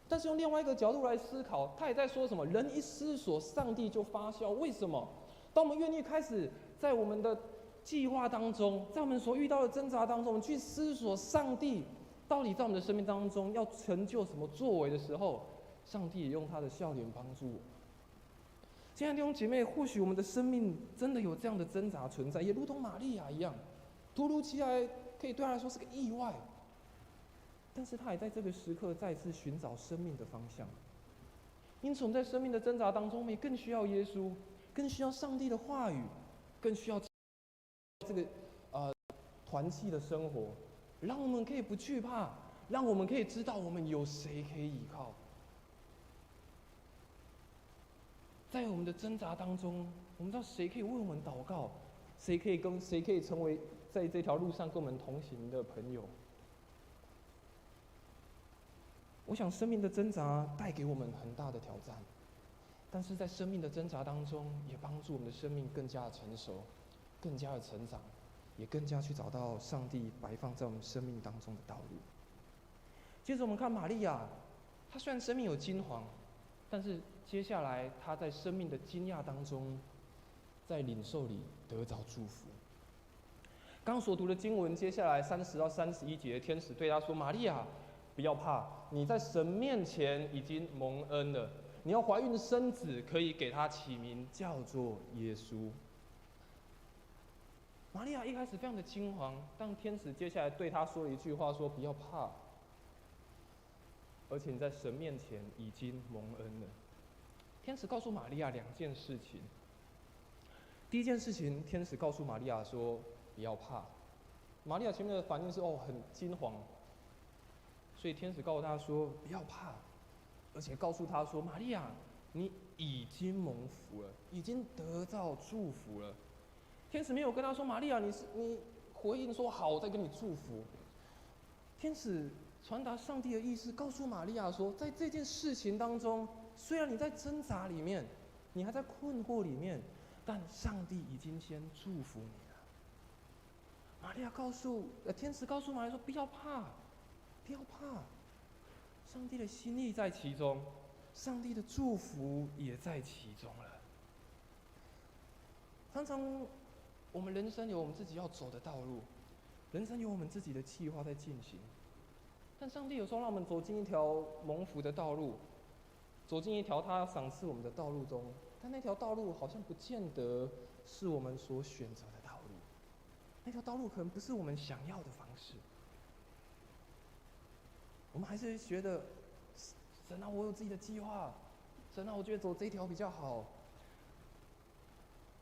但是用另外一个角度来思考，他也在说什么？人一思索，上帝就发笑。为什么？当我们愿意开始在我们的计划当中，在我们所遇到的挣扎当中，我们去思索上帝到底在我们的生命当中要成就什么作为的时候，上帝也用他的笑脸帮助我。亲爱的弟兄姐妹，或许我们的生命真的有这样的挣扎存在，也如同玛利亚一样，突如其来可以对他来说是个意外，但是他也在这个时刻再次寻找生命的方向。因此，我们在生命的挣扎当中，我们也更需要耶稣，更需要上帝的话语，更需要这个团契的生活，让我们可以不惧怕，让我们可以知道我们有谁可以依靠。在我们的挣扎当中，我们知道谁可以为我们祷告，谁可以成为在这条路上跟我们同行的朋友。我想生命的挣扎带给我们很大的挑战，但是在生命的挣扎当中，也帮助我们的生命更加的成熟，更加的成长，也更加去找到上帝摆放在我们生命当中的道路。接着我们看玛利亚，她虽然生命有惊惶，但是接下来她在生命的惊讶当中，在领受里得着祝福。刚所读的经文，接下来30到31节，天使对她说：“玛利亚，不要怕，你在神面前已经蒙恩了。你要怀孕的生子，可以给他起名叫做耶稣。”玛利亚一开始非常的惊惶，但天使接下来对她说了一句话，说：“不要怕，而且你在神面前已经蒙恩了。”天使告诉玛利亚2件事情。第一件事情，天使告诉玛利亚说：“不要怕。”玛利亚前面的反应是很惊惶。所以天使告诉他说：“不要怕。”而且告诉他说：“玛利亚，你已经蒙福了，已经得到祝福了。天使没有跟他说，玛利亚，你回应说好，我再跟你祝福。天使传达上帝的意思，告诉玛利亚说，在这件事情当中，虽然你在挣扎里面，你还在困惑里面，但上帝已经先祝福你了。玛利亚天使告诉玛利亚说，不要怕，不要怕，上帝的心意在其中，上帝的祝福也在其中了。常常我们人生有我们自己要走的道路，人生有我们自己的计划在进行，但上帝有时候让我们走进一条蒙福的道路，走进一条他要赏赐我们的道路中，但那条道路好像不见得是我们所选择的道路，那条道路可能不是我们想要的方式。我们还是觉得，神啊，我有自己的计划，神啊，我觉得走这一条比较好，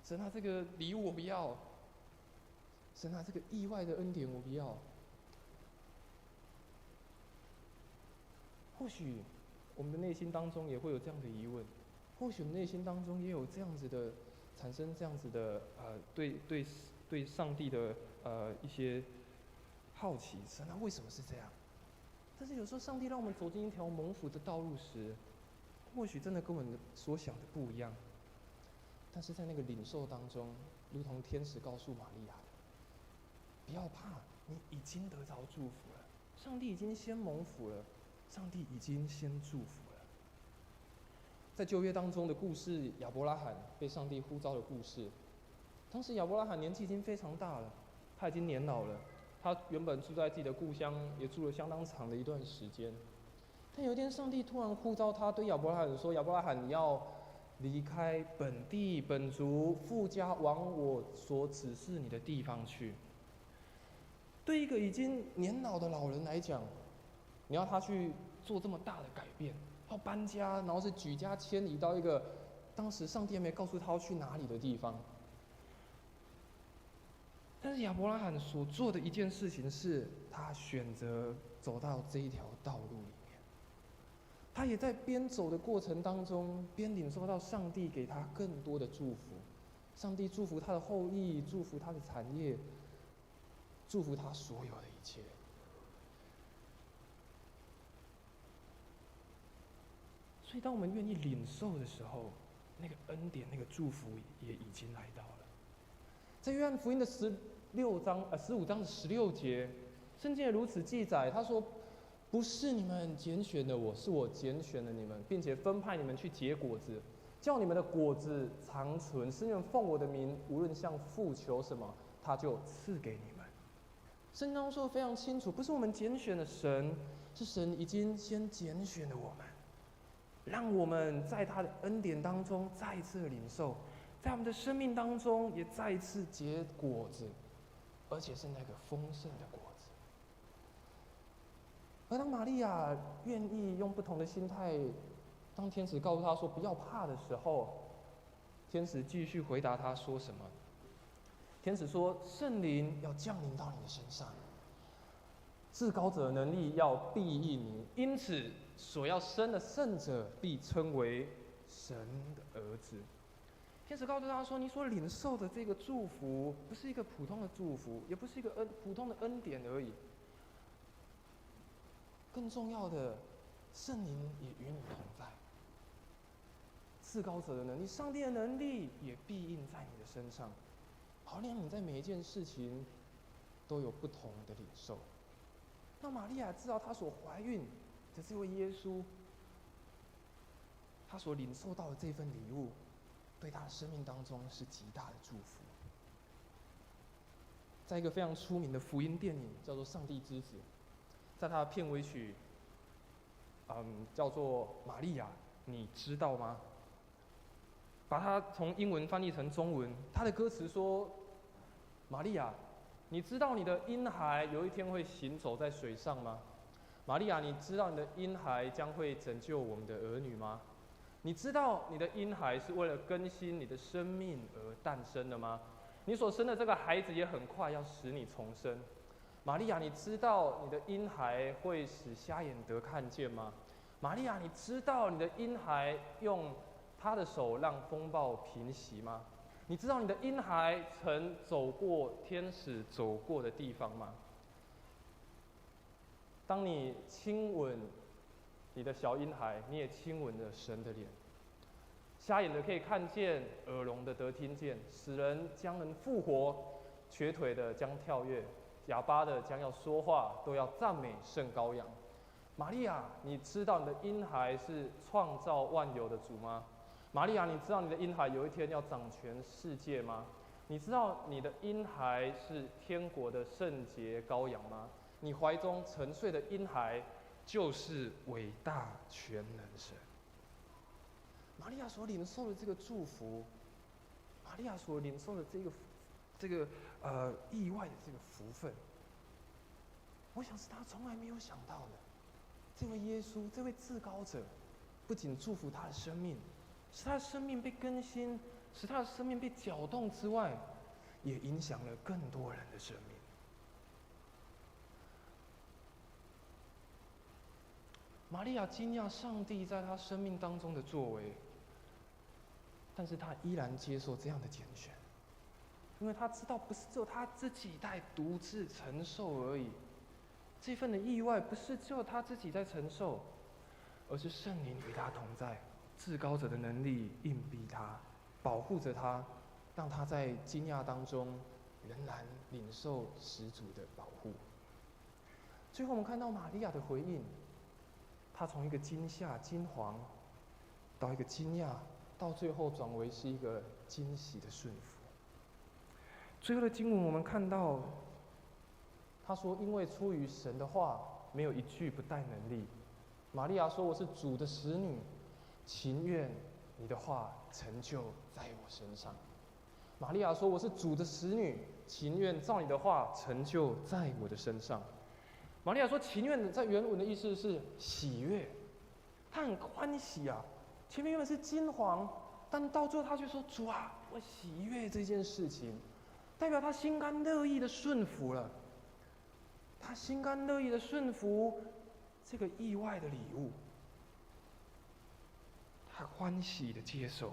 神啊，这个礼物我不要，神啊，这个意外的恩典我不要。或许我们的内心当中也会有这样的疑问，或许我们内心当中也有这样子的产生这样子的对上帝的一些好奇，神啊，为什么是这样？但是有时候上帝让我们走进一条蒙福的道路时，或许真的跟我们所想的不一样。但是在那个领受当中，如同天使告诉玛利亚的，不要怕，你已经得着祝福了，上帝已经先蒙福了，上帝已经先祝福了。在旧约当中的故事，亚伯拉罕被上帝呼召的故事，当时亚伯拉罕年纪已经非常大了，他已经年老了，他原本住在自己的故乡，也住了相当长的一段时间。但有一天，上帝突然呼召他，对亚伯拉罕说：“亚伯拉罕，你要离开本地本族父家，往我所指示你的地方去。”对一个已经年老的老人来讲，你要他去做这么大的改变，要搬家，然后是举家迁移到一个当时上帝还没告诉他要去哪里的地方。但是亚伯拉罕所做的一件事情是，他选择走到这一条道路里面。他也在边走的过程当中，边领受到上帝给他更多的祝福。上帝祝福他的后裔，祝福他的产业，祝福他所有的一切。所以，当我们愿意领受的时候，那个恩典、那个祝福也已经来到了。在约翰福音的15章的16节，圣经也如此记载。他说：“不是你们拣选的我，是我拣选了你们，并且分派你们去结果子，叫你们的果子长存，使你们奉我的名，无论向父求什么，他就赐给你们。”圣经当中说得非常清楚，不是我们拣选了神，是神已经先拣选了我们，让我们在他的恩典当中再一次的领受，在我们的生命当中也再一次结果子，而且是那个丰盛的果子。而当玛利亚愿意用不同的心态，当天使告诉她说不要怕的时候，天使继续回答她说什么？天使说：“圣灵要降临到你的身上，至高者的能力要庇应你，因此所要生的圣者必称为神的儿子。”天使告诉他说：“你所领受的这个祝福，不是一个普通的祝福，也不是一个普通的恩典而已。更重要的，圣灵也与你同在。至高者的能力，上帝的能力也必应在你的身上，好让你在每一件事情都有不同的领受。”那玛利亚知道她所怀孕的这位耶稣，她所领受到的这份礼物，对她的生命当中是极大的祝福。在一个非常出名的福音电影叫做《上帝之子》，在它的片尾曲，叫做《玛利亚，你知道吗》？把它从英文翻译成中文，它的歌词说：“玛利亚，你知道你的婴孩有一天会行走在水上吗？玛利亚，你知道你的婴孩将会拯救我们的儿女吗？你知道你的婴孩是为了更新你的生命而诞生的吗？你所生的这个孩子也很快要使你重生。玛利亚，你知道你的婴孩会使瞎眼得看见吗？玛利亚，你知道你的婴孩用他的手让风暴平息吗？你知道你的婴孩曾走过天使走过的地方吗？当你亲吻你的小婴孩，你也亲吻了神的脸。瞎眼的可以看见，耳聋的得听见，死人将人复活，瘸腿的将跳跃，哑巴的将要说话，都要赞美圣羔羊。玛利亚，你知道你的婴孩是创造万有的主吗？玛利亚，你知道你的婴孩有一天要掌权世界吗？你知道你的婴孩是天国的圣洁羔羊吗？你怀中沉睡的婴孩就是伟大全能神。玛利亚所领受的这个祝福，玛利亚所领受的这个意外的这个福分，我想是他从来没有想到的。这位耶稣，这位至高者，不仅祝福他的生命，使他的生命被更新，使他的生命被搅动之外，也影响了更多人的生命。玛利亚惊讶上帝在他生命当中的作为，但是他依然接受这样的拣选，因为他知道不是只有他自己在独自承受而已，这份的意外不是只有他自己在承受，而是圣灵与他同在，至高者的能力硬逼他，保护着他，让他在惊讶当中仍然领受始祖的保护。最后我们看到玛利亚的回应，她从一个惊吓惊惶，到一个惊讶，到最后转为是一个惊喜的顺服。最后的经文我们看到，他说：“因为出于神的话，没有一句不带能力。”玛利亚说：“我是主的使女，情愿你的话成就在我身上。”玛利亚说：“我是主的使女，情愿照你的话成就在我的身上。”玛利亚说：“情愿”在原文的意思是喜悦，她很欢喜啊。前面原本是惊惶，但到最后她却说：“主啊，我喜悦这件事情。”代表她心甘乐意的顺服了。她心甘乐意的顺服这个意外的礼物，她欢喜的接受。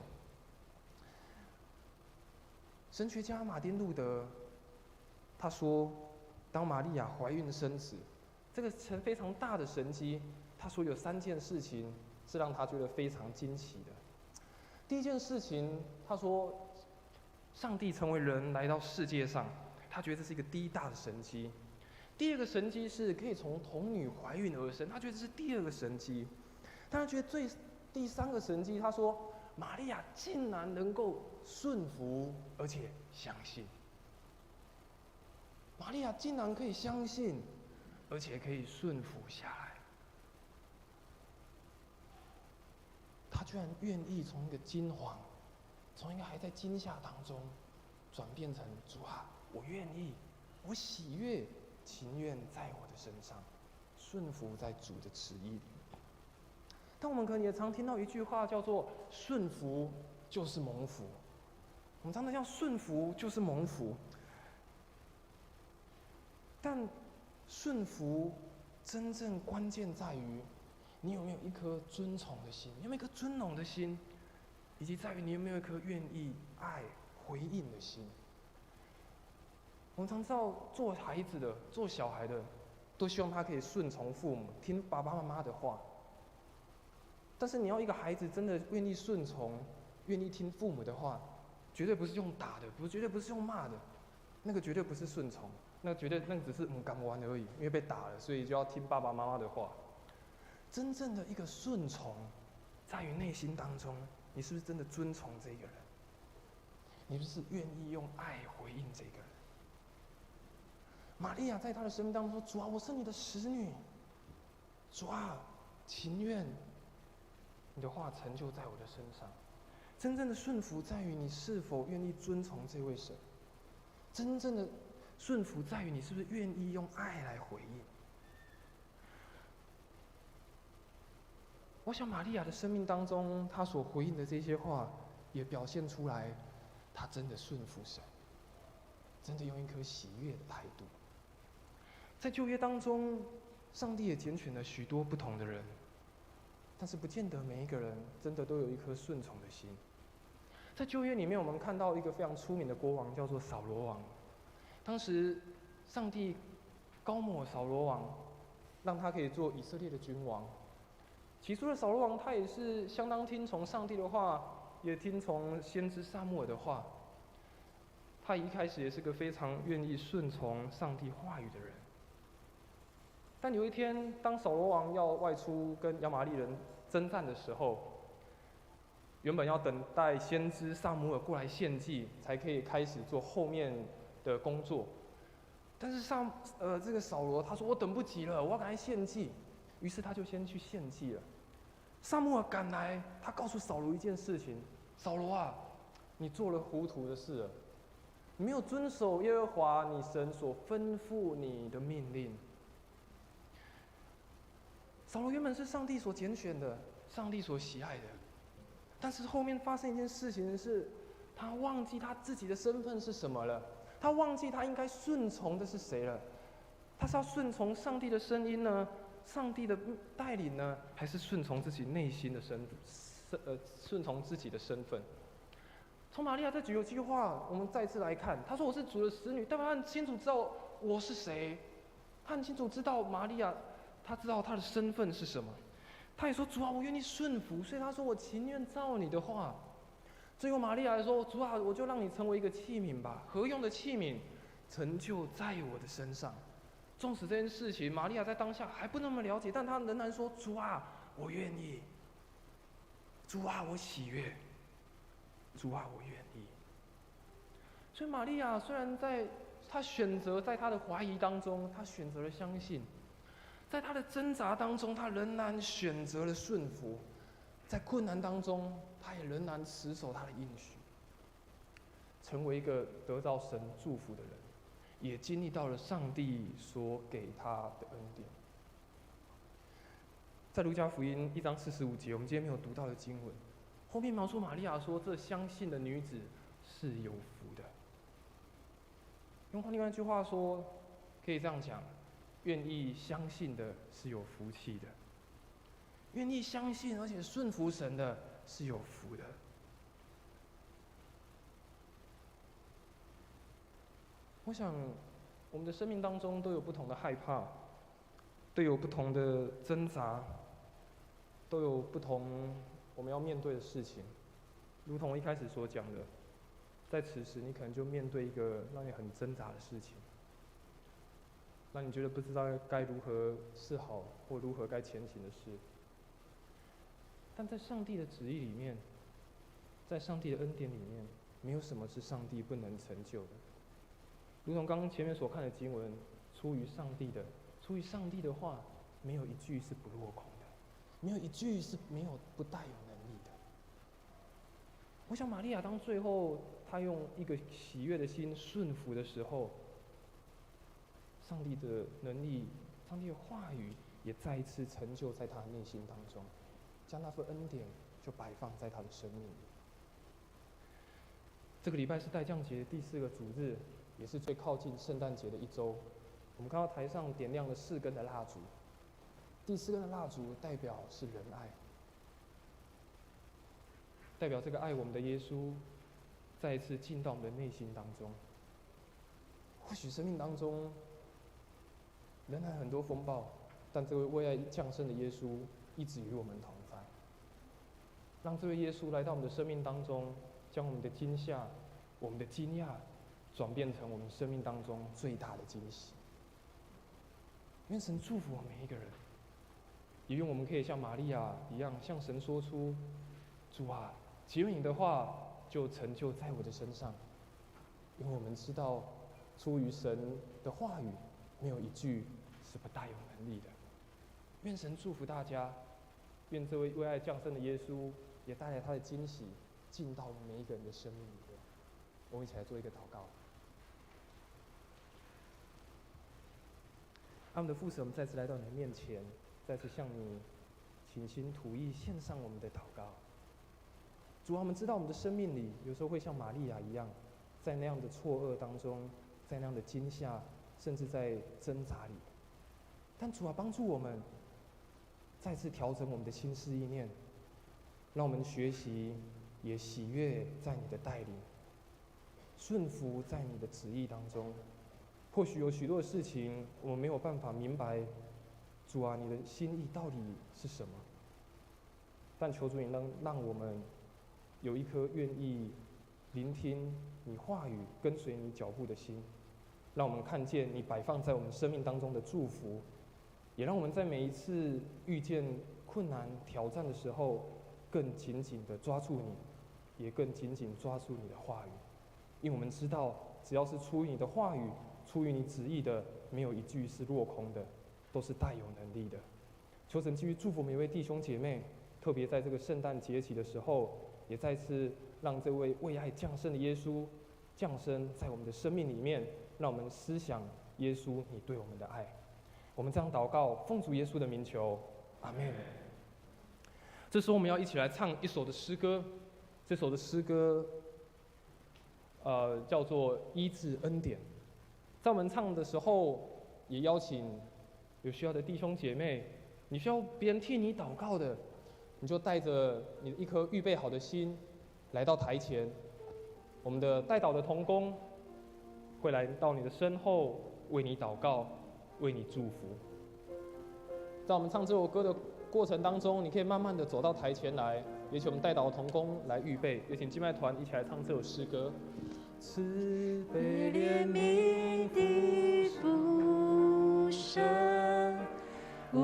神学家马丁路德他说，当玛利亚怀孕生子，这个非常大的神迹，他说有3件事情是让他觉得非常惊奇的。第一件事情，他说上帝成为人来到世界上，他觉得这是一个第一大的神迹。第二个神迹是可以从童女怀孕而生，他觉得这是第2个神迹。但他觉得第3个神迹，他说玛利亚竟然能够顺服而且相信。玛利亚竟然可以相信，而且可以顺服下来。她居然愿意从一个惊惶，从一个还在惊吓当中，转变成主啊，我愿意，我喜悦，情愿在我的身上，顺服在主的旨意里。但我们可能也常听到一句话，叫做“顺服就是蒙福”。我们常常叫顺服就是蒙福，但顺服真正关键在于你有没有一颗尊崇的心，你有没有一颗尊荣的心，以及在于你有没有一颗愿意爱回应的心。我们常知道，做孩子的、做小孩的，都希望他可以顺从父母，听爸爸妈妈的话。但是你要一个孩子真的愿意顺从、愿意听父母的话，绝对不是用打的，绝对不是用骂的，那个绝对不是顺从，那个只是敢玩而已，因为被打了，所以就要听爸爸妈妈的话。真正的一个顺从，在于内心当中，你是不是真的尊崇这个人？你是不是愿意用爱回应这个人？玛利亚在她的生命当中说：“主啊，我是你的使女，主啊，情愿你的话成就在我的身上。”真正的顺服在于你是否愿意遵从这位神，真正的顺服在于你是不是愿意用爱来回应。我想玛利亚的生命当中，她所回应的这些话，也表现出来，她真的顺服神，真的用一颗喜悦的态度。在旧约当中，上帝也拣选了许多不同的人，但是不见得每一个人真的都有一颗顺从的心。在旧约里面，我们看到一个非常出名的国王，叫做扫罗王。当时上帝高抹扫罗王，让他可以做以色列的君王。起初的扫罗王，他也是相当听从上帝的话，也听从先知撒母耳的话。他一开始也是个非常愿意顺从上帝话语的人。但有一天，当扫罗王要外出跟亚玛力人征战的时候，原本要等待先知撒母耳过来献祭，才可以开始做后面的工作。但是这个扫罗他说我等不及了，我要赶快献祭，于是他就先去献祭了。撒母耳赶来，他告诉扫罗一件事情：扫罗啊，你做了糊涂的事了，你没有遵守耶和华你神所吩咐你的命令。扫罗原本是上帝所拣选的，上帝所喜爱的，但是后面发生一件事情是，他忘记他自己的身份是什么了，他忘记他应该顺从的是谁了。他是要顺从上帝的声音呢，上帝的带领呢，还是顺从自己内心的顺从自己的身份？从玛利亚这几句话，我们再次来看，他说我是主的使女，代表他很清楚知道我是谁，他很清楚知道玛利亚。他知道他的身份是什么，他也说主啊，我愿意顺服，所以他说我情愿照你的话。最后玛利亚也说主啊，我就让你成为一个器皿吧，何用的器皿，成就在我的身上。纵使这件事情玛利亚在当下还不那么了解，但她仍然说主啊，我愿意，主啊，我喜悦，主啊，我愿意。所以玛利亚虽然她选择在她的怀疑当中，她选择了相信。在他的挣扎当中，他仍然选择了顺服；在困难当中，他也仍然持守他的应许，成为一个得到神祝福的人，也经历到了上帝所给他的恩典。在路加福音1章45节，我们今天没有读到的经文，后面描述玛利亚说：“这相信的女子是有福的。”用另外一句话说，可以这样讲。愿意相信的是有福气的，愿意相信而且顺服神的是有福的。我想，我们的生命当中都有不同的害怕，都有不同的挣扎，都有不同我们要面对的事情。如同我一开始所讲的，在此时你可能就面对一个让你很挣扎的事情。让你觉得不知道该如何是好，或如何该前行的事。但在上帝的旨意里面，在上帝的恩典里面，没有什么是上帝不能成就的。如同刚刚前面所看的经文，出于上帝的话，没有一句是不落空的，没有一句是不带有能力的。我想玛利亚当最后她用一个喜悦的心顺服的时候，上帝的能力，上帝的话语也再一次成就在他的内心当中，将那份恩典就摆放在他的生命里。这个礼拜是代降节第4个主日，也是最靠近圣诞节的一周。我们看到台上点亮了4根的蜡烛，第4根的蜡烛代表是仁爱，代表这个爱我们的耶稣再一次进到我们的内心当中。或许生命当中仍然很多风暴，但这位为爱降生的耶稣一直与我们同在。让这位耶稣来到我们的生命当中，将我们的惊吓、我们的惊讶，转变成我们生命当中最大的惊喜。愿神祝福我们每一个人，也愿我们可以像玛利亚一样，向神说出：“主啊，只有你的话就成就在我的身上。”因为我们知道，出于神的话语，没有一句是不带有能力的。愿神祝福大家，愿这位为爱降生的耶稣也带来他的惊喜，进到每一个人的生命里面。我们一起来做一个祷告。爱我们的父神，我们再次来到你的面前，再次向你倾心吐意献上我们的祷告。主啊，我们知道我们的生命里有时候会像玛利亚一样，在那样的错愕当中，在那样的惊吓，甚至在挣扎里。但主啊，帮助我们再次调整我们的心思意念，让我们学习也喜悦在你的带领，顺服在你的旨意当中。或许有许多的事情我们没有办法明白，主啊，你的心意到底是什么？但求主你让我们有一颗愿意聆听你话语、跟随你脚步的心，让我们看见你摆放在我们生命当中的祝福，也让我们在每一次遇见困难、挑战的时候，更紧紧地抓住你，也更紧紧抓住你的话语，因为我们知道，只要是出于你的话语、出于你旨意的，没有一句是落空的，都是大有能力的。求神继续祝福每一位弟兄姐妹，特别在这个圣诞节期的时候，也再次让这位为爱降生的耶稣降生在我们的生命里面，让我们思想耶稣你对我们的爱。我们这样祷告，奉主耶稣的名求，阿们。这时候我们要一起来唱一首的诗歌，这首的诗歌，叫做《医治恩典》。在我们唱的时候，也邀请有需要的弟兄姐妹，你需要别人替你祷告的，你就带着你一颗预备好的心，来到台前。我们的代祷的同工会来到你的身后，为你祷告，为你祝福。在我们唱这首歌的过程当中，你可以慢慢的走到台前来，也请我们代祷的同工来预备，也请敬拜团一起来唱这首诗歌。慈悲怜悯的父神，无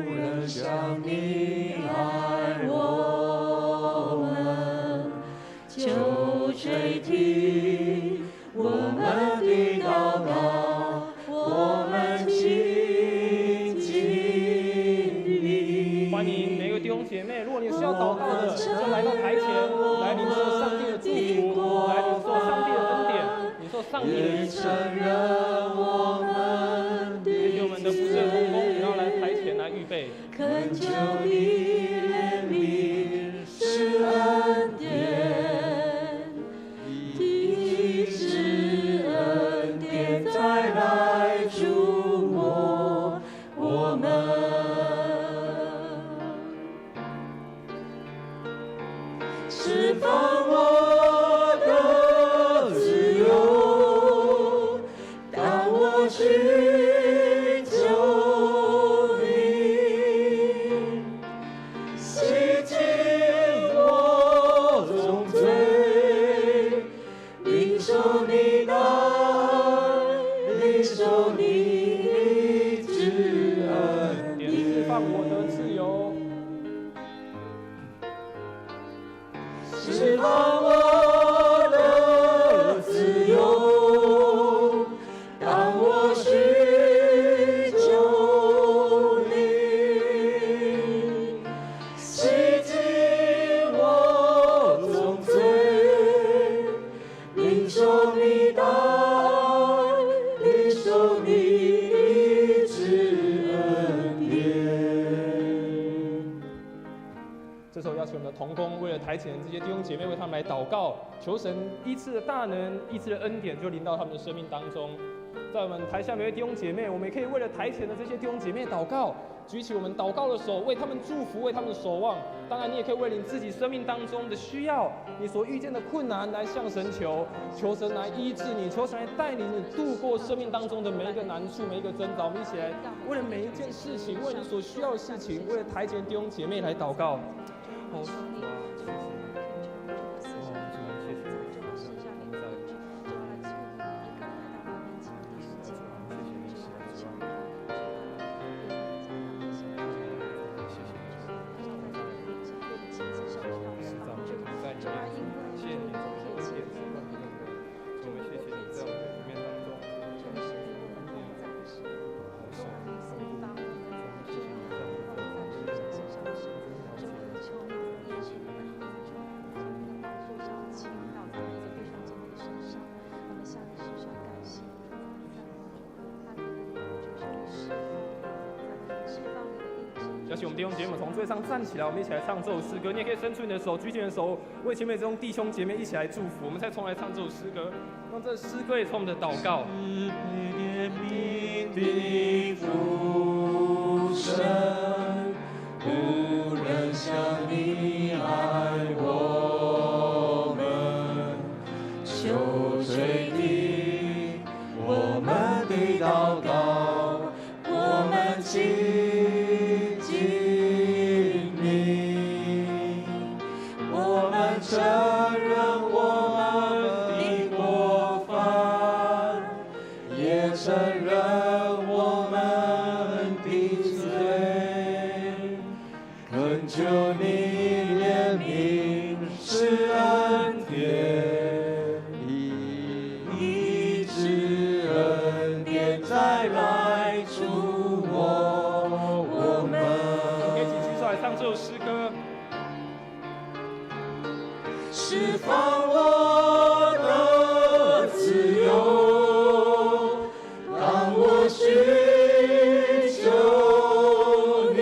人像你爱我们，求垂听我们的祷告，我们亲近你。欢迎每个弟兄姐妹，如果你需要祷告的，就来到台前，来领受上帝的祝福，来领受上帝的恩典，领受上帝的医治。也许我们的服侍同工也要来台前来预备。恳求你怜悯，施恩典，医治恩典再来触摸我们。释放我的自由，当我寻求你，洗净我重罪，领受你的爱，领受你之恩典，释放我的自由。释放我的自由，当我寻求你，洗净我重罪，领受你的爱，领受你之恩典。这时候邀请我们的同工，为了台前的这些弟兄姐妹，为他们来祷告，求神医治的大能、医治的恩典就临到他们的生命当中。在我们台下每位弟兄姐妹，我们也可以为了台前的这些弟兄姐妹祷告，举起我们祷告的手，为他们祝福，为他们守望。当然，你也可以为你自己生命当中的需要，你所遇见的困难来向神求，求神来医治你，求神来带领你度过生命当中的每一个难处、每一个挣扎。我们一起来为了每一件事情，为你所需要的事情，为了台前弟兄姐妹来祷告。好，邀请我们弟兄姐妹从座位上站起来，我们一起来唱这首诗歌。你也可以伸出你的手，举起你的手，为前面这种弟兄姐妹一起来祝福。我们再重来唱这首诗歌，让这诗歌也从我们的祷告。怜悯的父神，无人像你爱我们，求垂听我们的祷告，我们亲近你，我们承认我们的过犯，也承认我们的罪，恳求你怜悯施恩典，医治恩典再来触我们。可以一起举手来唱这首诗歌。释放我的自由，让我寻求你，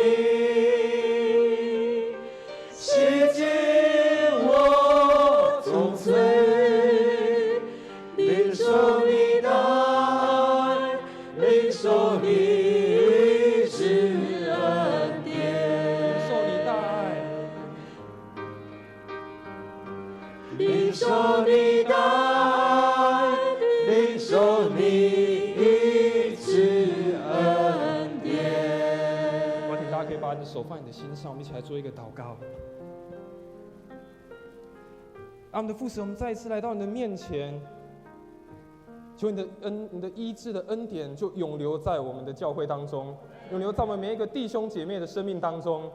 洗净我重罪，领受你的爱，领受你医治恩典，受你大爱，领受你的爱，领受你医治恩典。我请大家可以把你的手放在你的心上，我们一起来做一个祷告。我们的父神，我们再一次来到你的面前，求你的医治的恩典就永留在我们的教会当中，永留在我们每一个弟兄姐妹的生命当中。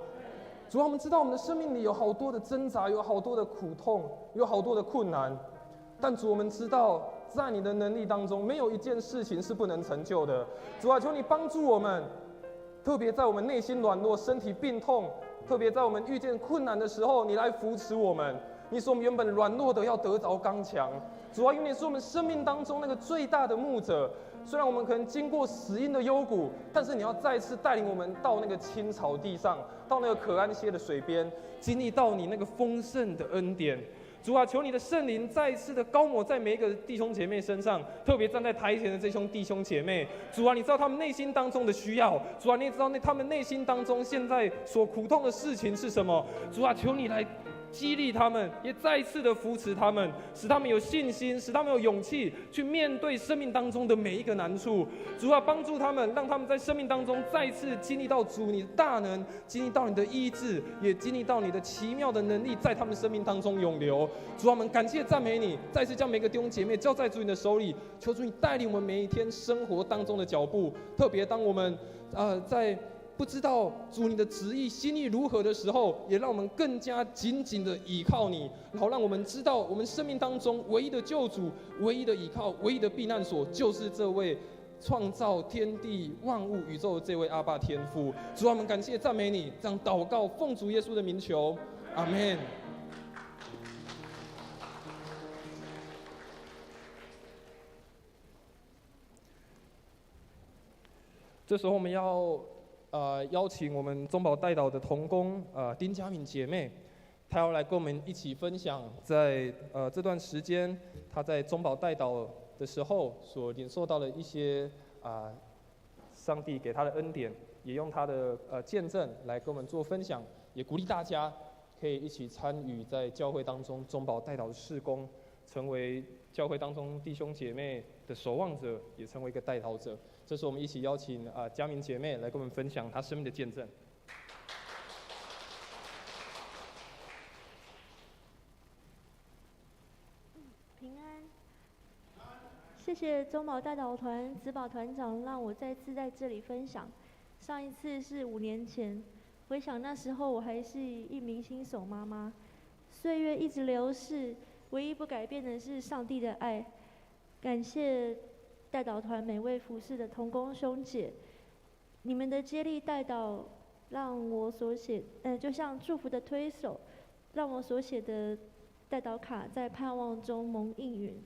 主啊，我们知道我们的生命里有好多的挣扎，有好多的苦痛，有好多的困难，但主，我们知道在你的能力当中，没有一件事情是不能成就的。主啊，求你帮助我们，特别在我们内心软弱、身体病痛，特别在我们遇见困难的时候，你来扶持我们。你说我们原本软弱的要得着刚强。主啊，因为你是我们生命当中那个最大的牧者。虽然我们可能经过死荫的幽谷，但是你要再次带领我们到那个青草地上，到那个可安歇的水边，经历到你那个丰盛的恩典。主啊，求你的圣灵再一次的高抹在每一个弟兄姐妹身上，特别站在台前的这兄弟兄姐妹。主啊，你知道他们内心当中的需要，主啊，你也知道他们内心当中现在所苦痛的事情是什么。主啊，求你来激励他们，也再一次的扶持他们，使他们有信心，使他们有勇气去面对生命当中的每一个难处。主啊，帮助他们，让他们在生命当中再一次经历到主你的大能，经历到你的医治，也经历到你的奇妙的能力在他们生命当中永留。主啊，我们感谢赞美你，再次将每个弟兄姐妹交在主你的手里，求主你带领我们每一天生活当中的脚步，特别当我们在不知道主你的旨意心意如何的时候，也让我们更加紧紧的倚靠你，然后让我们知道我们生命当中唯一的救主、唯一的倚靠、唯一的避难所，就是这位创造天地万物宇宙的这位阿爸天父。主啊，我们感谢赞美你，这样祷告奉主耶稣的名求，阿们。这时候我们要邀请我们中保代祷的同工丁佳敏姐妹，她要来跟我们一起分享在这段时间她在中保代祷的时候所领受到的一些上帝给她的恩典，也用她的见证来跟我们做分享，也鼓励大家可以一起参与在教会当中中保代祷的事工，成为教会当中弟兄姐妹的守望者，也成为一个代祷者。这是我们一起邀请佳敏姐妹来跟我们分享她生命的见证。平安，谢谢中保代祷团子宝团长让我再次在这里分享。上一次是5年前，回想那时候我还是一名新手妈妈，岁月一直流逝，唯一不改变的是上帝的爱。感谢代祷团每位服侍的同工兄姐，你们的接力代祷让我所写，就像祝福的推手，让我所写的代祷卡在盼望中蒙应允。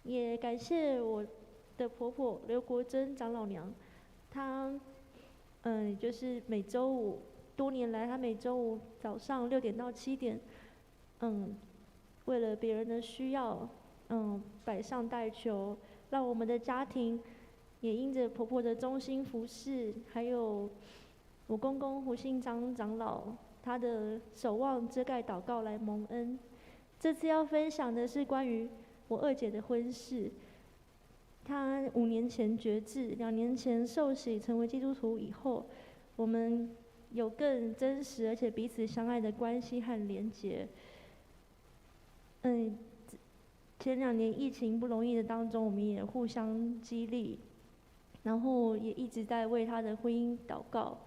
也感谢我的婆婆刘国珍长老娘，她就是每周五，多年来她每周五早上6点到7点，为了别人的需要，摆上代求，让我们的家庭也因着婆婆的忠心服侍，还有我公公胡信章长老他的守望遮盖祷告来蒙恩。这次要分享的是关于我二姐的婚事。她5年前决志，2年前受洗成为基督徒以后，我们有更真实而且彼此相爱的关系和连结。前2年疫情不容易的当中，我们也互相激励，然后也一直在为她的婚姻祷告。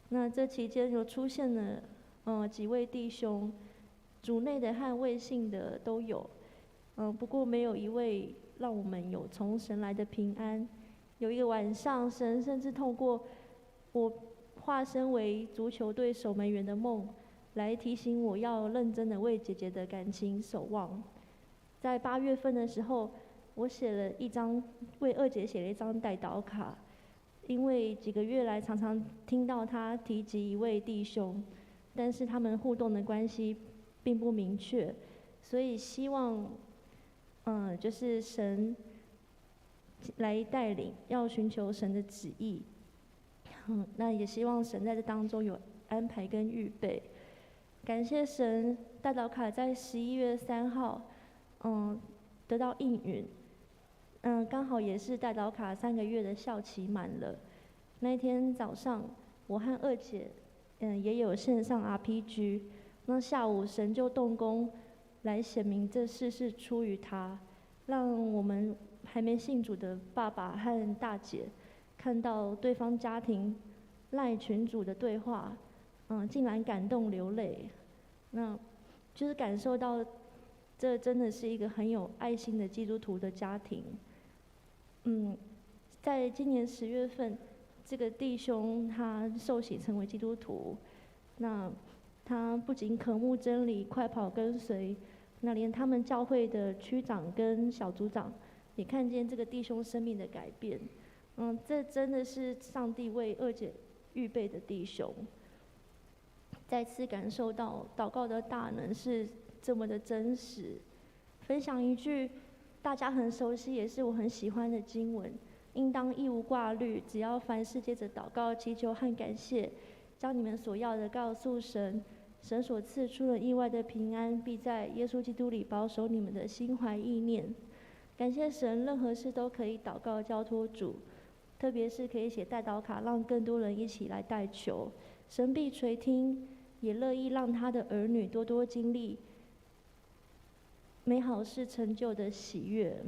那这期间有出现了几位弟兄，主内的和未信的都有，不过没有一位让我们有从神来的平安。有一个晚上，神甚至透过我化身为足球队守门员的梦，来提醒我要认真的为姐姐的感情守望。在8月份的时候，我为二姐写了一张代祷卡，因为几个月来常常听到她提及一位弟兄，但是他们互动的关系并不明确，所以希望就是神来带领，要寻求神的旨意。那也希望神在这当中有安排跟预备。感谢神，代祷卡在11月3号，得到应允。刚好也是代祷卡3个月的效期满了。那天早上，我和二姐，也有线上 RPG。那下午神就动工，来显明这事是出于他，让我们还没信主的爸爸和大姐看到对方家庭赖群组的对话，竟然感动流泪。那就是感受到，这真的是一个很有爱心的基督徒的家庭。在今年10月份，这个弟兄他受洗成为基督徒，那他不仅渴慕真理，快跑跟随，那连他们教会的区长跟小组长也看见这个弟兄生命的改变。这真的是上帝为二姐预备的弟兄。再次感受到祷告的大能是这么的真实。分享一句大家很熟悉，也是我很喜欢的经文：应当一无挂虑，只要凡事借着祷告、祈求和感谢，将你们所要的告诉神，神所赐出了意外的平安，必在耶稣基督里保守你们的心怀意念。感谢神，任何事都可以祷告交托主，特别是可以写代祷卡，让更多人一起来代求，神必垂听，也乐意让他的儿女多多经历美好事成就的喜悦。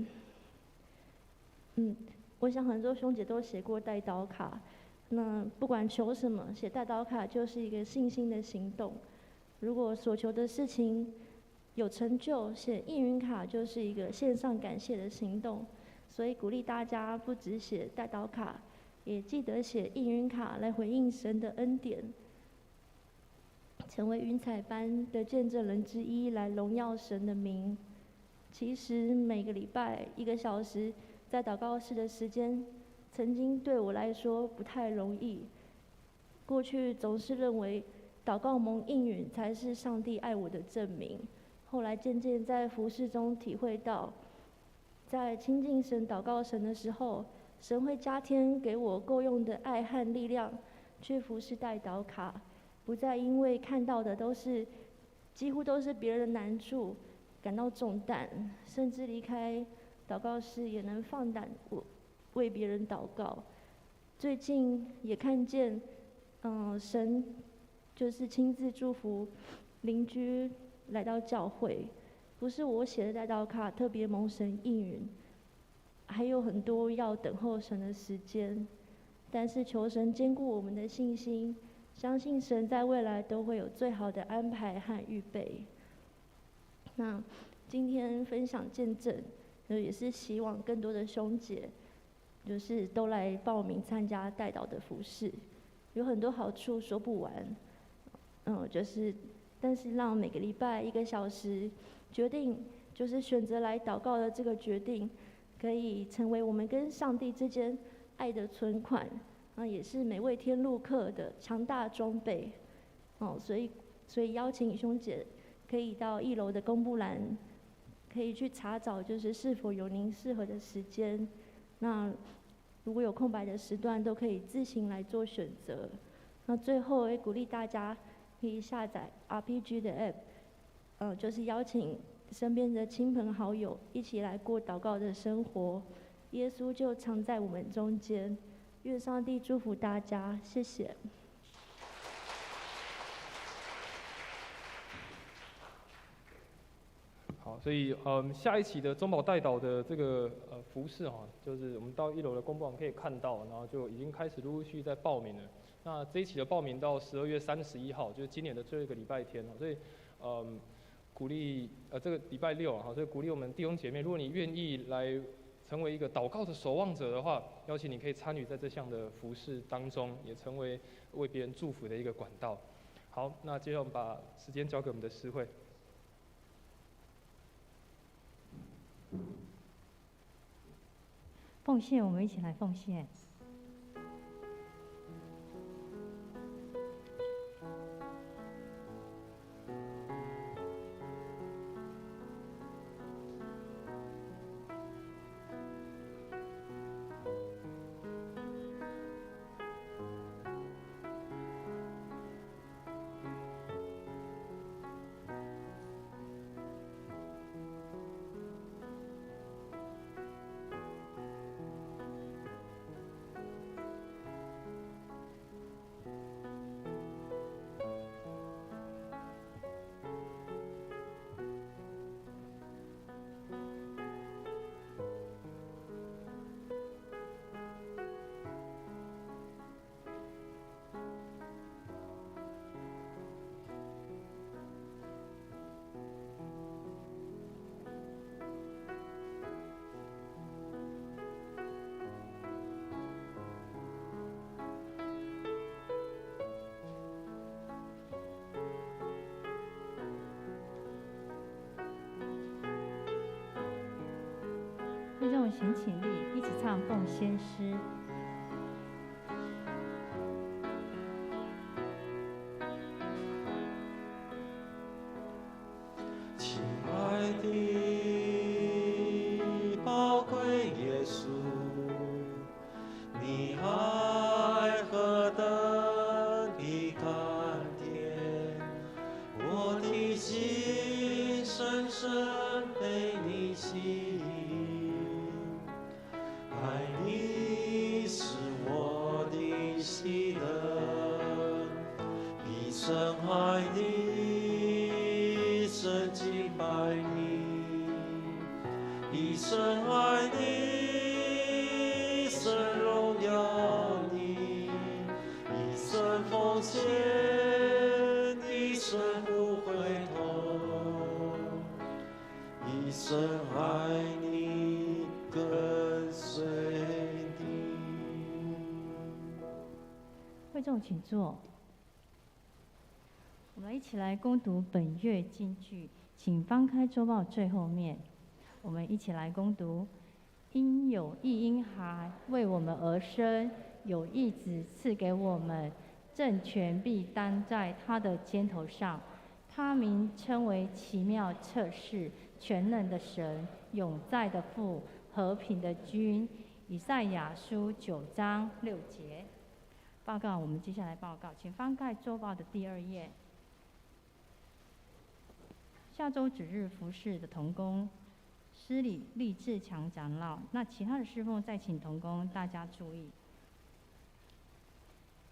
我想很多兄姐都写过代祷卡，那不管求什么，写代祷卡就是一个信心的行动。如果所求的事情有成就，写应允卡就是一个线上感谢的行动。所以鼓励大家不只写代祷卡，也记得写应允卡来回应神的恩典，成为云彩般的见证人之一，来荣耀神的名。其实每个礼拜1个小时在祷告室的时间，曾经对我来说不太容易。过去总是认为祷告蒙应允才是上帝爱我的证明，后来渐渐在服事中体会到，在亲近神、祷告神的时候，神会加添给我够用的爱和力量，去服事代祷卡，不再因为看到的几乎都是别人的难处感到重担，甚至离开祷告室也能放胆为别人祷告。最近也看见，神就是亲自祝福邻居来到教会，不是我写的代祷卡特别蒙神应允，还有很多要等候神的时间。但是求神坚固我们的信心，相信神在未来都会有最好的安排和预备。那今天分享见证，也是希望更多的兄姐，就是都来报名参加代祷的服事，有很多好处说不完。但是让每个礼拜1个小时，决定就是选择来祷告的这个决定，可以成为我们跟上帝之间爱的存款，也是每位天路客的强大装备。所以邀请兄姐可以到1楼的公布栏，可以去查找，就是是否有您适合的时间。那如果有空白的时段，都可以自行来做选择。那最后也鼓励大家可以下载 RPG 的 App，就是邀请身边的亲朋好友一起来过祷告的生活。耶稣就常在我们中间。愿上帝祝福大家，谢谢。好，所以下一期的中保代祷的这个服事哈，就是我们到1楼的公布网可以看到，然后就已经开始陆陆续续在报名了。那这一期的报名到12月31号，就是今年的最后一个礼拜天，所以鼓励这个礼拜6啊，所以鼓励我们弟兄姐妹，如果你愿意来成为一个祷告的守望者的话，邀请你可以参与在这项的服事当中，也成为为别人祝福的一个管道。好，那接下来我们把时间交给我们的诗会。奉献，我们一起来奉献。会众请起立，一起唱奉献诗。亲爱的宝贵耶稣，你爱何等的甘甜，我的心深深被你吸引。爱你是我的喜乐，一生爱你，一生敬拜你，一生爱你，一生荣耀你，一生奉献，一生不回头，一生爱你，跟随你。会众请坐。我们一起来攻读本月金句，请翻开周报最后面。我们一起来攻读：因有一婴孩为我们而生，有一子赐给我们，政权必担在他的肩头上。他名称为奇妙策士、全能的神、永在的父、和平的君。以赛亚书9章6节。报告，我们接下来报告，请翻开周报的第2页。下周主日服事的同工，施礼立志强长老。那其他的侍奉再请同工大家注意。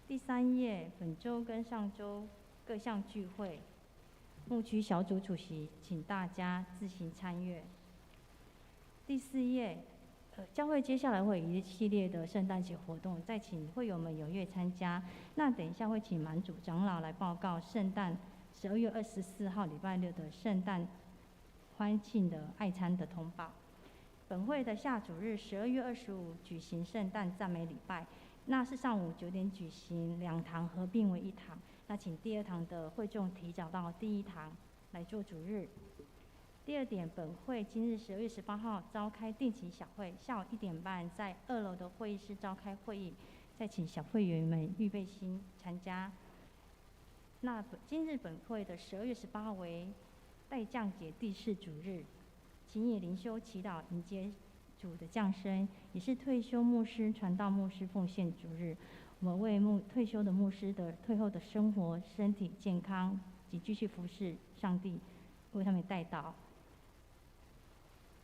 第3页，本周跟上周各项聚会，牧区小组主席，请大家自行参阅。第4页，教会接下来会有一系列的圣诞节活动，再请会友们踊跃参加。那等一下会请满主长老来报告圣诞12月24号礼拜6的圣诞欢庆的爱餐的通报。本会的下主日12月25举行圣诞赞美礼拜，那是上午9点举行，2堂合并为1堂。那请第2堂的会众提早到第1堂来做主日。第2点，本会今日12月18号召开定期小会，下午1点半在2楼的会议室召开会议，再请小会员们预备心参加。那今日本会的12月18号为待降节第4主日，请以灵修祈祷迎接主的降生，也是退休牧师、传道牧师奉献主日。我们为退休的牧师的退后的生活、身体健康及继续服侍上帝，为他们代祷。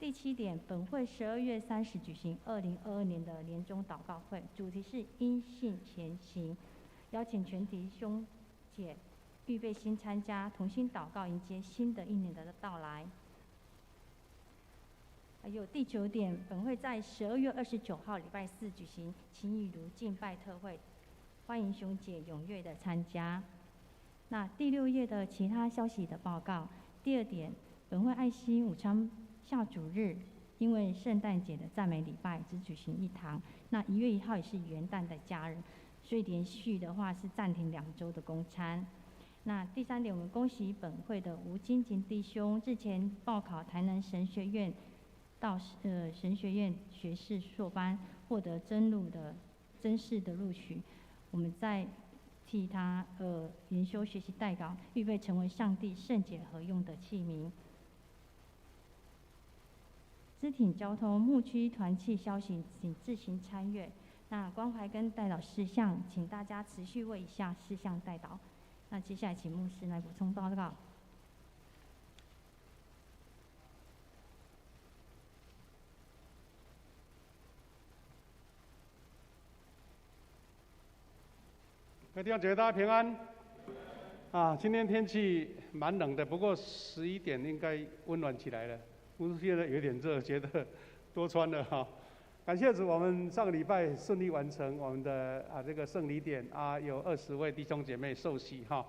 第7点，本会12月30举行2022年的年终祷告会，主题是因信前行，邀请全体兄姐预备心参加，同心祷告，迎接新的一年的到来。还有第9点，本会在12月29号礼拜4举行情雨如敬拜特会，欢迎兄姐踊跃的参加。那第6页的其他消息的报告，第2点，本会爱心武昌下主日，因为圣诞节的赞美礼拜只举行1堂，那1月1号也是元旦的假日，所以连续的话是暂停2周的公餐。那第3点，我们恭喜本会的吴金琴弟兄日前报考台南神学院到神学院学士硕班，获得甄试的录取，我们在替他研修学习代祷，预备成为上帝圣洁合用的器皿。肢体交通牧区团契消息，请自行参阅。那关怀跟代祷事项，请大家持续为以下事项代祷。那接下来请牧师来补充报告。各位弟兄姐妹，大家平安。今天天气蛮冷的，不过11点应该温暖起来了。现在有点热，觉得多穿了哈。感谢主，我们上个礼拜顺利完成我们的这个圣礼典有20位弟兄姐妹受洗哈。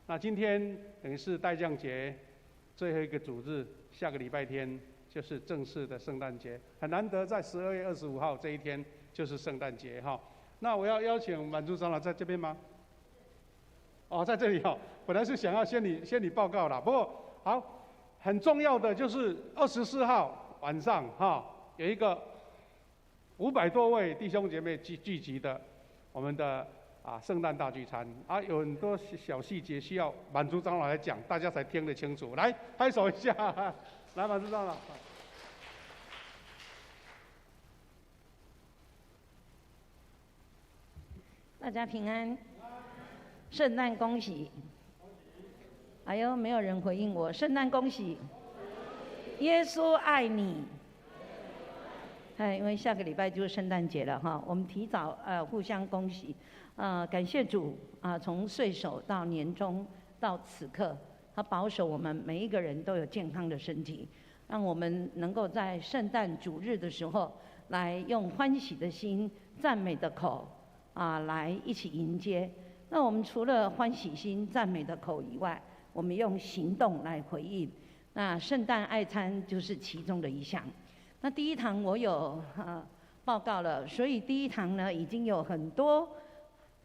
那今天等于是代降节最后一个主日，下个礼拜天就是正式的圣诞节，很难得在12月25号这一天就是圣诞节哈。那我要邀请满珠长老在这边吗？在这里哈。本来是想要先你报告啦，不过好。很重要的就是24号晚上有一个500多位弟兄姐妹聚集的我们的圣诞大聚餐有很多小细节需要满珠长老来讲，大家才听得清楚。来拍手一下，来满珠长老。大家平安，圣诞恭喜！哎呦，没有人回应我。圣诞恭喜，耶稣爱你。因为下个礼拜就是圣诞节了哈，我们提早互相恭喜。感谢主从岁首到年终到此刻，他保守我们每一个人都有健康的身体，让我们能够在圣诞主日的时候，来用欢喜的心、赞美的口来一起迎接。那我们除了欢喜心、赞美的口以外，我们用行动来回应。那圣诞爱餐就是其中的一项。那第一堂我有报告了，所以第一堂呢已经有很多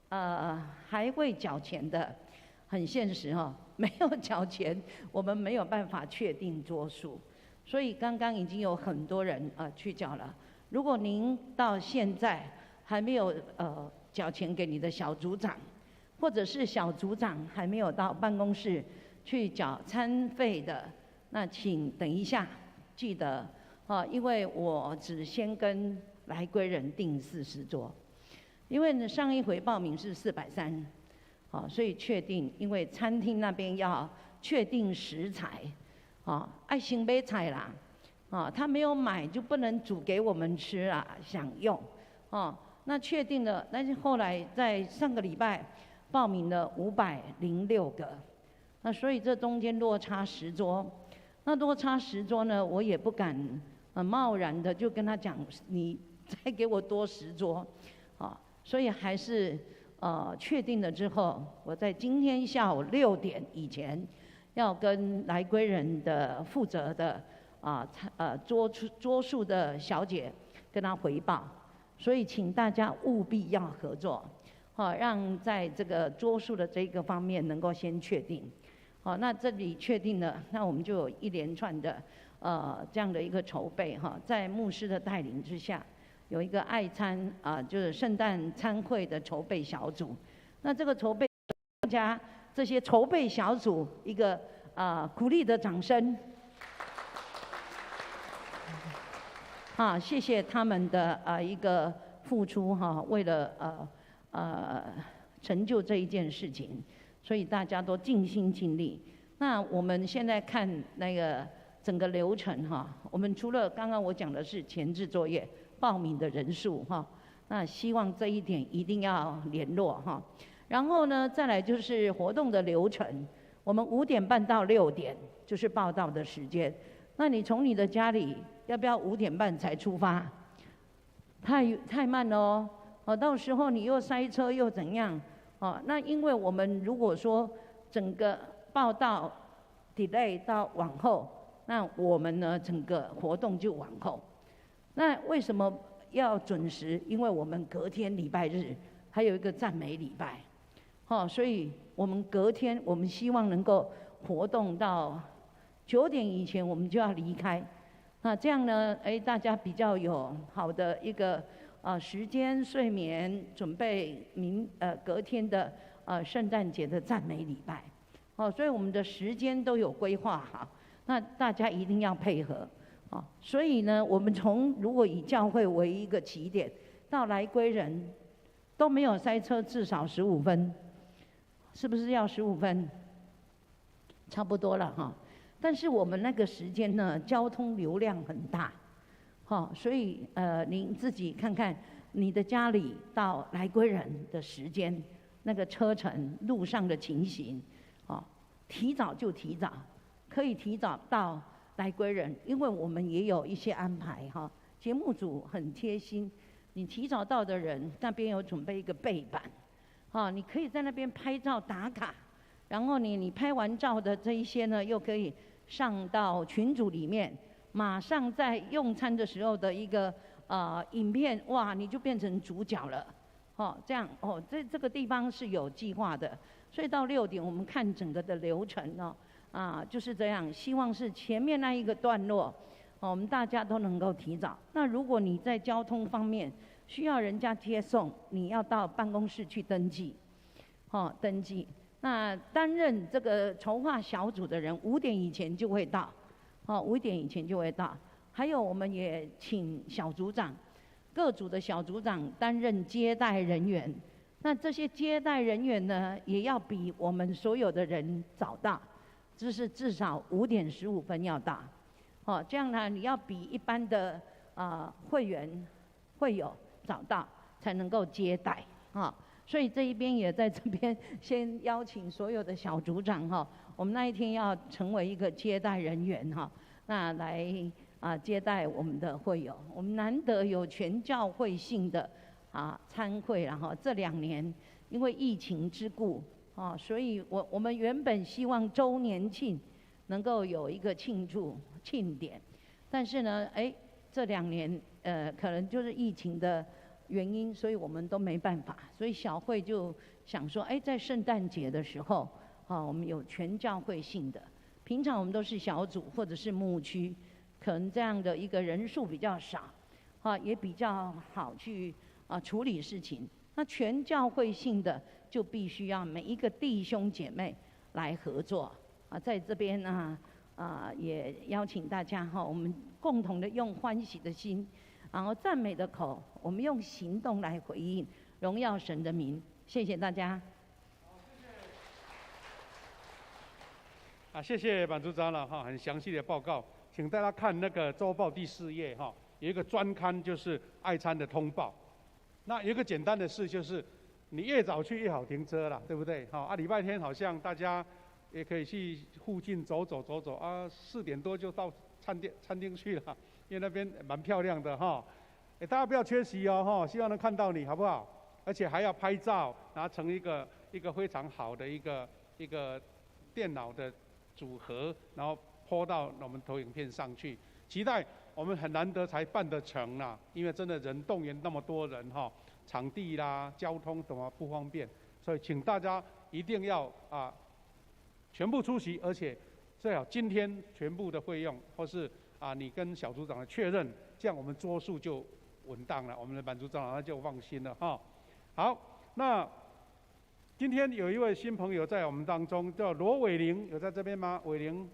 还未缴钱的，很现实没有缴钱，我们没有办法确定桌数，所以刚刚已经有很多人去缴了。如果您到现在还没有缴钱给你的小组长，或者是小组长还没有到办公室去缴餐费的，那请等一下，记得因为我只先跟来归人订40桌，因为呢上一回报名是430，所以确定，因为餐厅那边要确定食材，爱先买菜啦，他没有买就不能煮给我们吃啦，享用，那确定了，但是后来在上个礼拜报名了506个，那所以这中间落差10桌，那落差10桌呢，我也不敢贸然的就跟他讲，你再给我多10桌，所以还是确定了之后，我在今天下午6点以前，要跟来归人的负责的桌数的小姐跟他回报，所以请大家务必要合作。让在这个桌数的这个方面能够先确定，那这里确定了，那我们就有一连串的这样的一个筹备在牧师的带领之下，有一个爱餐就是圣诞餐会的筹备小组，那这个筹备大家这些筹备小组一个鼓励的掌声，谢谢他们的一个付出为了成就这一件事情，所以大家都尽心尽力。那我们现在看那个整个流程哈，我们除了刚刚我讲的是前置作业、报名的人数哈，那希望这一点一定要联络哈。然后呢，再来就是活动的流程，我们5点半到6点就是报到的时间。那你从你的家里要不要5点半才出发？太慢了哦。到时候你又塞车又怎样？那因为我们如果说整个报到 delay 到往后，那我们呢整个活动就往后。那为什么要准时？因为我们隔天礼拜日还有一个赞美礼拜，所以我们隔天我们希望能够活动到9点以前我们就要离开。那这样呢，大家比较有好的一个时间睡眠，准备隔天的圣诞节的赞美礼拜。所以我们的时间都有规划好，那大家一定要配合。所以呢，我们如果以教会为一个起点，到来归人都没有塞车，至少15分，是不是要15分？差不多了哈。但是我们那个时间呢，交通流量很大，所以您自己看看你的家里到来归人的时间，那个车程路上的情形，提早就提早，可以提早到来归人，因为我们也有一些安排哈。节目组很贴心，你提早到的人那边有准备一个背板，你可以在那边拍照打卡，然后你拍完照的这一些呢，又可以上到群组里面，马上在用餐的时候的一个影片，哇，你就变成主角了，这样这个地方是有计划的，所以到6点我们看整个的流程就是这样，希望是前面那一个段落，我们大家都能够提早。那如果你在交通方面需要人家接送，你要到办公室去登记，登记。那担任这个筹划小组的人5点以前就会到，5点以前就会到。还有我们也请小组长，各组的小组长担任接待人员。那这些接待人员呢，也要比我们所有的人早到，就是至少5点15分要到。这样呢，你要比一般的会友早到，才能够接待所以这一边也在这边先邀请所有的小组长我们那一天要成为一个接待人员那来接待我们的会友。我们难得有全教会性的参会，然后这2年因为疫情之故所以我们原本希望周年庆能够有一个庆典，但是呢，这2年可能就是疫情的原因，所以我们都没办法，所以小会就想说，在圣诞节的时候，我们有全教会性的。平常我们都是小组或者是牧区，可能这样的一个人数比较少，也比较好去处理事情。那全教会性的就必须要每一个弟兄姐妹来合作在这边也邀请大家我们共同的用欢喜的心。然后赞美的口，我们用行动来回应，荣耀神的名。谢谢大家。谢谢版组长了很详细的报告，请大家看那个周报第4页有一个专刊，就是爱餐的通报。那有一个简单的事，就是你越早去越好停车啦，对不对？礼拜天好像大家也可以去附近走走，4点多就到餐厅去了。因为那边蛮漂亮的大家不要缺席希望能看到你，好不好？而且还要拍照，拿成一个非常好的一个电脑的组合，然后po到我们投影片上去。期待我们很难得才办得成啦，因为真的人动员那么多人场地啦、交通什么不方便，所以请大家一定要全部出席，而且最好今天全部的费用或是你跟小组长的确认，这样我们桌数就稳当了，我们的版组长那就放心了好，那今天有一位新朋友在我们当中，叫罗伟玲，有在这边吗？伟玲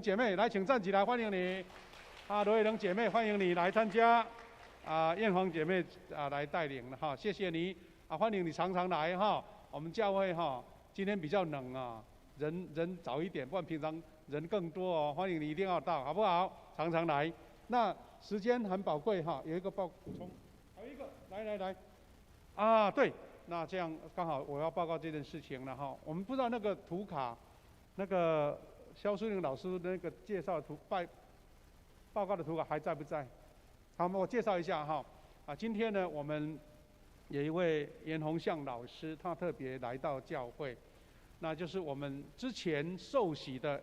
姐妹，来，请站起来，欢迎你。罗伟玲姐妹，欢迎你来参加。艳芳姐妹来带领了哈，谢谢你欢迎你常常来哈。我们教会今天比较冷人早一点，不然平常人更多哦。欢迎你一定要到，好不好？常常来。那时间很宝贵有一个补充，还有一个来，对，那这样刚好我要报告这件事情了哈。我们不知道那个图卡，那个肖淑玲老师那个介绍报告的图卡还在不在？好，我介绍一下哈。今天呢，我们有一位严宏向老师，他特别来到教会，那就是我们之前受洗的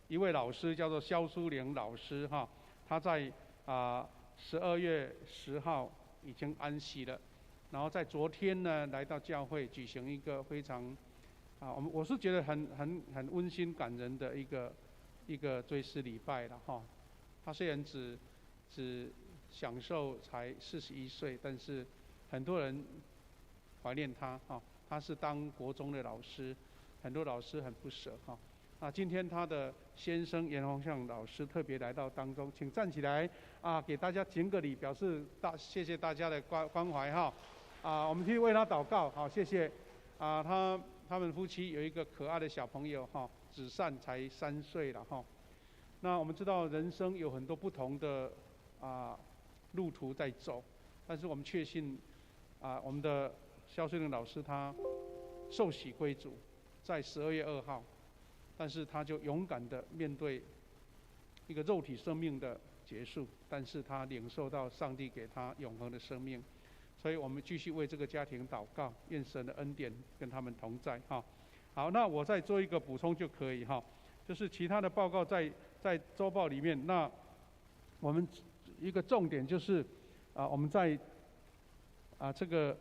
一位老师，叫做肖淑玲老师哈。他在12月10号已经安息了，然后在昨天呢来到教会举行一个非常我是觉得很温馨感人的一个追思礼拜了哈。他虽然只享受才41岁，但是很多人怀念他他是当国中的老师，很多老师很不舍那今天他的先生严宏向老师特别来到当中，请站起来给大家敬个礼，表示谢谢大家的关怀我们去为他祷告好，谢谢他们夫妻有一个可爱的小朋友子善才3岁了那我们知道人生有很多不同的路途在走，但是我们确信我们的肖淑玲老师他受洗归主，在12月2号。但是他就勇敢地面对一个肉体生命的结束，但是他领受到上帝给他永恒的生命，所以我们继续为这个家庭祷告，愿神的恩典跟他们同在好，那我再做一个补充就可以就是其他的报告在周报里面，那我们一个重点就是我们在这个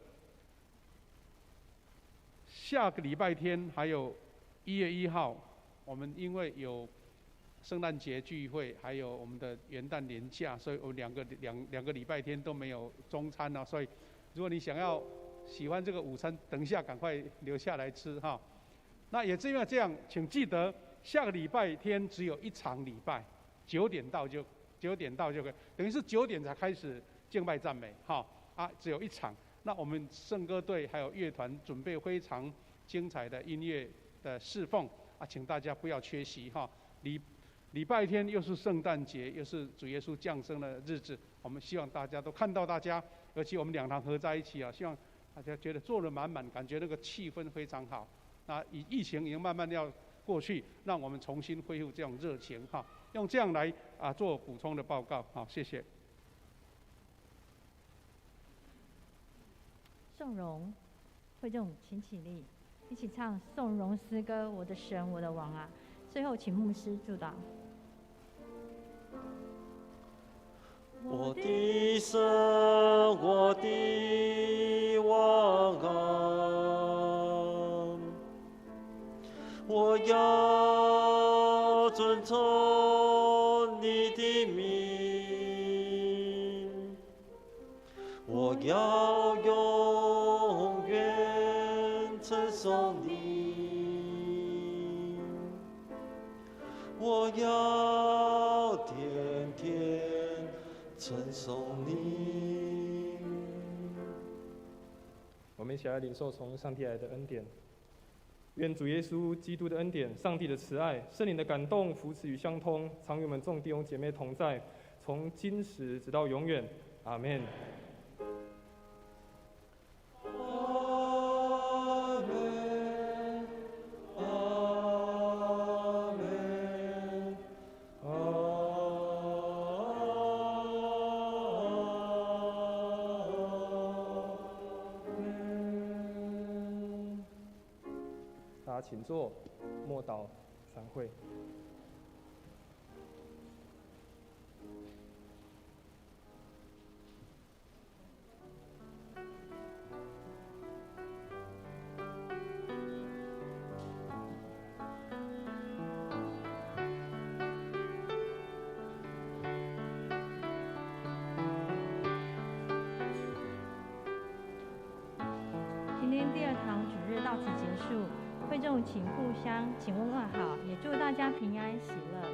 下个礼拜天还有1月1号。我们因为有圣诞节聚会，还有我们的元旦年假，所以我们两个礼拜天都没有中餐所以，如果你喜欢这个午餐，等一下赶快留下来吃那也是因为这样，请记得下个礼拜天只有1场礼拜，9点到就可以，等于是9点才开始敬拜赞美只有1场。那我们圣歌队还有乐团准备非常精彩的音乐的侍奉。请大家不要缺席礼拜天又是圣诞节，又是主耶稣降生的日子，我们希望大家都看到大家，而且我们2堂合在一起希望大家觉得坐得满满，感觉那个气氛非常好。那疫情已经慢慢要过去，让我们重新恢复这种热情用这样来做补充的报告谢谢。颂荣，会众请起立，一起唱颂荣诗歌《我的神，我的王》最后请牧师祝祷。我的神，我的王我要遵从你的命，我要永远称颂你，我要天天称颂你。我们一起来领受从上帝来的恩典。愿主耶稣基督的恩典、上帝的慈爱、圣灵的感动、扶持与相通，常与我们众弟兄姐妹同在，从今时直到永远。阿们。大家请坐，默祷散会。今天第2堂主日到此结束。会众请互相请问好，也祝大家平安喜乐。